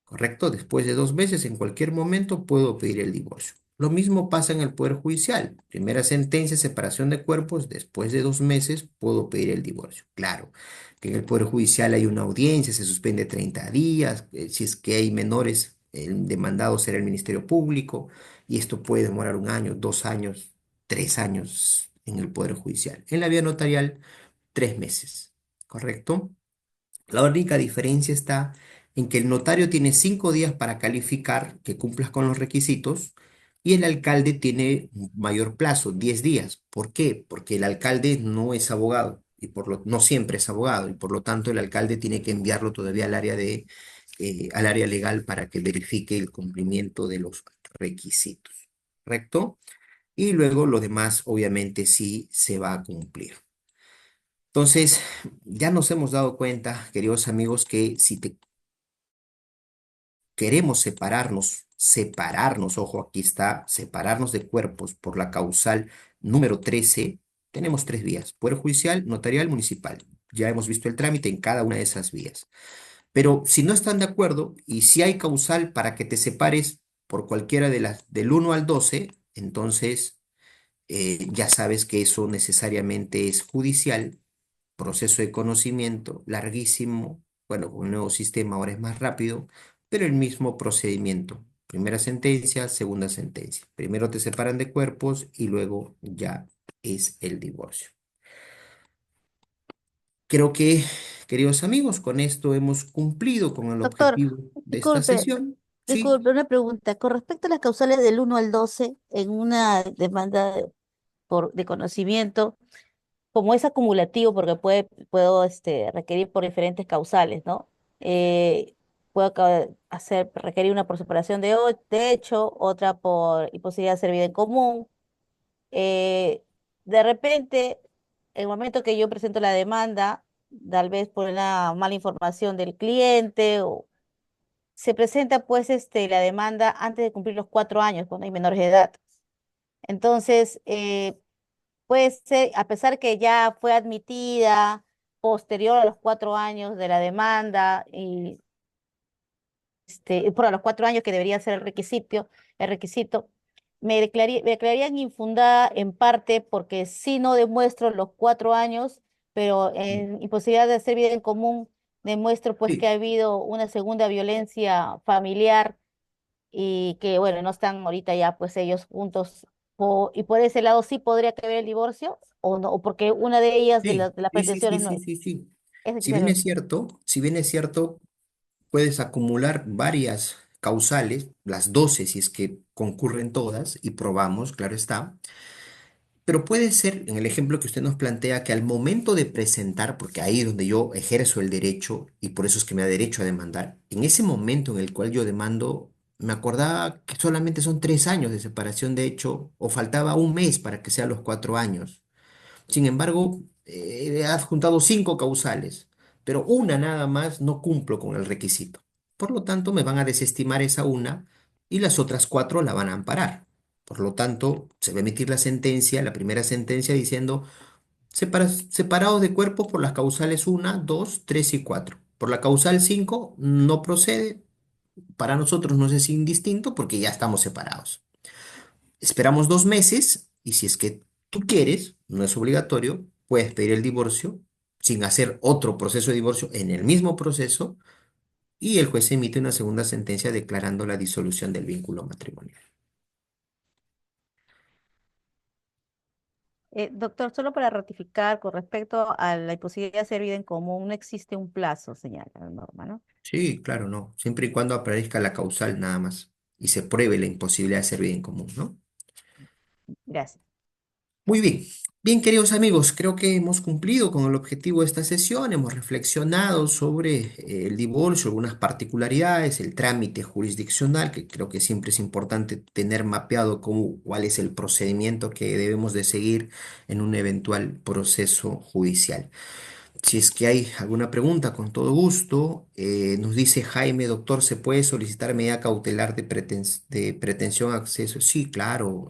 ¿Correcto? Después de 2 meses, en cualquier momento puedo pedir el divorcio. Lo mismo pasa en el Poder Judicial. Primera sentencia, separación de cuerpos. Después de 2 meses puedo pedir el divorcio. Claro, que en el Poder Judicial hay una audiencia, se suspende 30 días. Si es que hay menores, el demandado será el Ministerio Público. Y esto puede demorar 1 año, 2 años, 3 años en el Poder Judicial. En la vía notarial, 3 meses. ¿Correcto? La única diferencia está en que el notario tiene 5 días para calificar que cumplas con los requisitos y el alcalde tiene un mayor plazo, 10 días. ¿Por qué? Porque el alcalde no es abogado y no siempre es abogado y por lo tanto el alcalde tiene que enviarlo todavía al área legal para que verifique el cumplimiento de los requisitos. ¿Correcto? Y luego lo demás obviamente sí se va a cumplir. Entonces, ya nos hemos dado cuenta, queridos amigos, que si queremos separarnos, ojo, aquí está, separarnos de cuerpos por la causal número 13, tenemos 3 vías: Poder Judicial, Notarial, Municipal. Ya hemos visto el trámite en cada una de esas vías. Pero si no están de acuerdo y si hay causal para que te separes por cualquiera de las del 1 al 12, entonces ya sabes que eso necesariamente es judicial, proceso de conocimiento larguísimo. Bueno, con el nuevo sistema ahora es más rápido, pero el mismo procedimiento. Primera sentencia, segunda sentencia. Primero te separan de cuerpos y luego ya es el divorcio. Creo que, queridos amigos, con esto hemos cumplido con el Doctor, objetivo de esta disculpe, sesión. Sí, disculpe, una pregunta. Con respecto a las causales del 1 al 12 en una demanda de conocimiento, como es acumulativo, porque puedo requerir por diferentes causales, ¿no? Eh, requerir una por separación de hecho, otra por imposibilidad de hacer vida en común. Eh, de repente, el momento que yo presento la demanda, tal vez por una mala información del cliente, o se presenta pues la demanda antes de cumplir los 4 años, cuando hay menores de edad. Entonces, puede ser, a pesar que ya fue admitida posterior a los 4 años de la demanda y por a los 4 años que debería ser el requisito, me declararían infundada en parte porque sí no demuestro los 4 años, pero en imposibilidad de hacer vida en común demuestro pues que sí, ha habido una segunda violencia familiar y que bueno, no están ahorita ya pues ellos juntos y por ese lado sí podría caber el divorcio o no, o porque una de ellas de sí, las sí, sí, sí, pretensiones no sí, es, sí, sí. ese Si quisiera bien saber. es cierto, si bien es cierto, puedes acumular varias causales, las 12 si es que concurren todas, y probamos, claro está, pero puede ser, en el ejemplo que usted nos plantea, que al momento de presentar, porque ahí es donde yo ejerzo el derecho, y por eso es que me da derecho a demandar, en ese momento en el cual yo demando, me acordaba que solamente son 3 años de separación de hecho, o faltaba un mes para que sean los 4 años. Sin embargo, he adjuntado 5 causales, pero una nada más no cumplo con el requisito. Por lo tanto, me van a desestimar esa una y las otras 4 la van a amparar. Por lo tanto, se va a emitir la sentencia, la primera sentencia diciendo separados de cuerpo por las causales 1, 2, 3 y 4. Por la causal 5 no procede. Para nosotros nos es indistinto porque ya estamos separados. Esperamos 2 meses y si es que tú quieres, no es obligatorio, puedes pedir el divorcio sin hacer otro proceso de divorcio en el mismo proceso y el juez emite una segunda sentencia declarando la disolución del vínculo matrimonial. Doctor, solo para ratificar con respecto a la imposibilidad de hacer vida en común, no existe un plazo, señala la norma, ¿no? Sí, claro, no. Siempre y cuando aparezca la causal nada más y se pruebe la imposibilidad de hacer vida en común, ¿no? Gracias. Muy bien. Bien, queridos amigos, creo que hemos cumplido con el objetivo de esta sesión. Hemos reflexionado sobre el divorcio, algunas particularidades, el trámite jurisdiccional, que creo que siempre es importante tener mapeado cuál es el procedimiento que debemos de seguir en un eventual proceso judicial. Si es que hay alguna pregunta, con todo gusto. Nos dice Jaime, doctor, ¿se puede solicitar medida cautelar de pretensión a acceso? Sí, claro.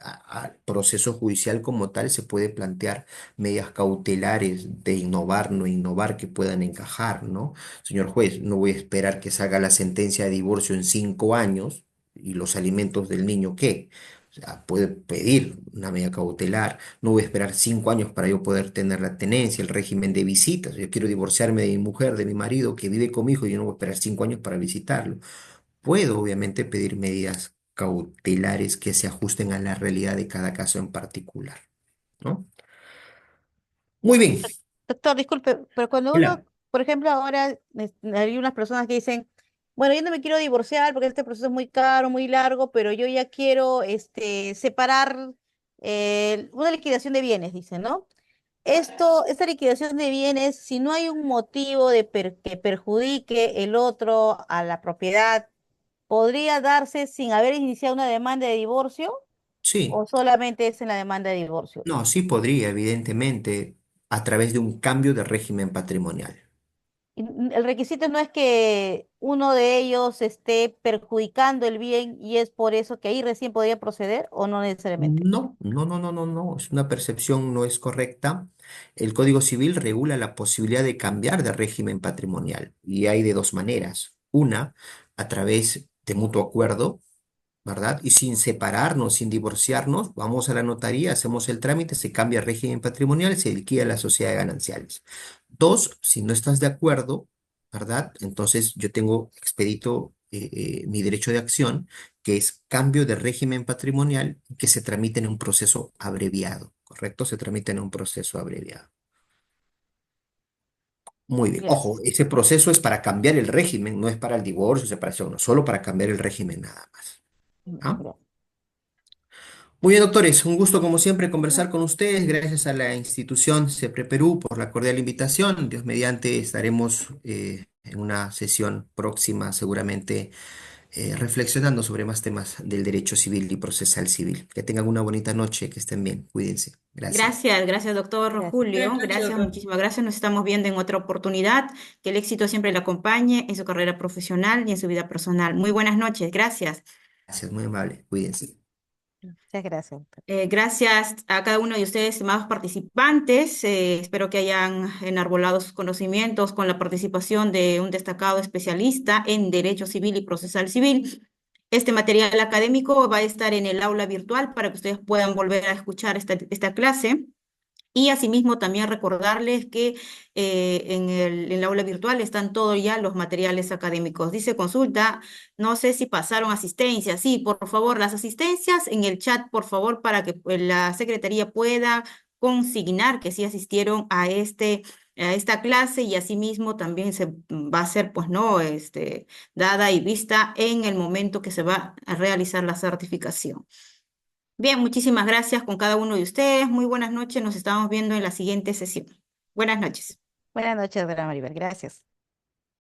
Al proceso judicial como tal se puede plantear medidas cautelares de innovar, no innovar, que puedan encajar, ¿no? Señor juez, no voy a esperar que salga la sentencia de divorcio en 5 años y los alimentos del niño, ¿qué? O sea, puede pedir una medida cautelar. No voy a esperar 5 años para yo poder tener la tenencia, el régimen de visitas. Yo quiero divorciarme de mi mujer, de mi marido que vive conmigo y yo no voy a esperar 5 años para visitarlo. Puedo, obviamente, pedir medidas cautelares que se ajusten a la realidad de cada caso en particular, ¿no? Muy bien. Doctor, disculpe, pero cuando uno, Hola. por ejemplo, ahora hay unas personas que dicen, bueno, yo no me quiero divorciar porque este proceso es muy caro, muy largo, pero yo ya quiero separar una liquidación de bienes, dicen, ¿no? Esta liquidación de bienes, si no hay un motivo que perjudique el otro a la propiedad, ¿podría darse sin haber iniciado una demanda de divorcio Sí, o solamente es en la demanda de divorcio? no, sí podría, evidentemente, a través de un cambio de régimen patrimonial. El requisito no es que uno de ellos esté perjudicando el bien y es por eso que ahí recién podría proceder o no necesariamente. No, no, no, no, no, no, es una percepción no es correcta. El Código Civil regula la posibilidad de cambiar de régimen patrimonial y hay de dos maneras. Una, a través de mutuo acuerdo, ¿verdad? Y sin separarnos, sin divorciarnos, vamos a la notaría, hacemos el trámite, se cambia el régimen patrimonial, se liquida la sociedad de gananciales. Dos, si no estás de acuerdo, ¿verdad? Entonces yo tengo expedito mi derecho de acción, que es cambio de régimen patrimonial, que se tramite en un proceso abreviado, ¿correcto? Se tramita en un proceso abreviado. Muy bien. Ojo, Gracias. ese proceso es para cambiar el régimen, no es para el divorcio, separación, no, solo para cambiar el régimen nada más. ¿Ah? Gracias. Muy bien, doctores, un gusto como siempre conversar con ustedes. Gracias a la institución CEPRE Perú por la cordial invitación. Dios mediante estaremos en una sesión próxima seguramente reflexionando sobre más temas del derecho civil y procesal civil. Que tengan una bonita noche, que estén bien, cuídense. Gracias. Gracias, gracias, doctor Gracias. Julio. Buenas noches, Gracias, doctor. muchísimas gracias. Nos estamos viendo en otra oportunidad. Que el éxito siempre le acompañe en su carrera profesional y en su vida personal. Muy buenas noches. Gracias. Gracias, muy amable, cuídense. Muchas gracias. Gracias a cada uno de ustedes, estimados participantes. Espero que hayan enarbolado sus conocimientos con la participación de un destacado especialista en Derecho Civil y Procesal Civil. Este material académico va a estar en el aula virtual para que ustedes puedan volver a escuchar esta clase. Y asimismo también recordarles que en el aula virtual están todos ya los materiales académicos. Dice consulta, no sé si pasaron asistencia. Sí, por favor, las asistencias en el chat, por favor, para que la secretaría pueda consignar que sí asistieron a esta clase y asimismo también se va a ser, pues no, dada y vista en el momento que se va a realizar la certificación. Bien, muchísimas gracias con cada uno de ustedes. Muy buenas noches. Nos estamos viendo en la siguiente sesión. Buenas noches. Buenas noches, doctora Maribel. Gracias.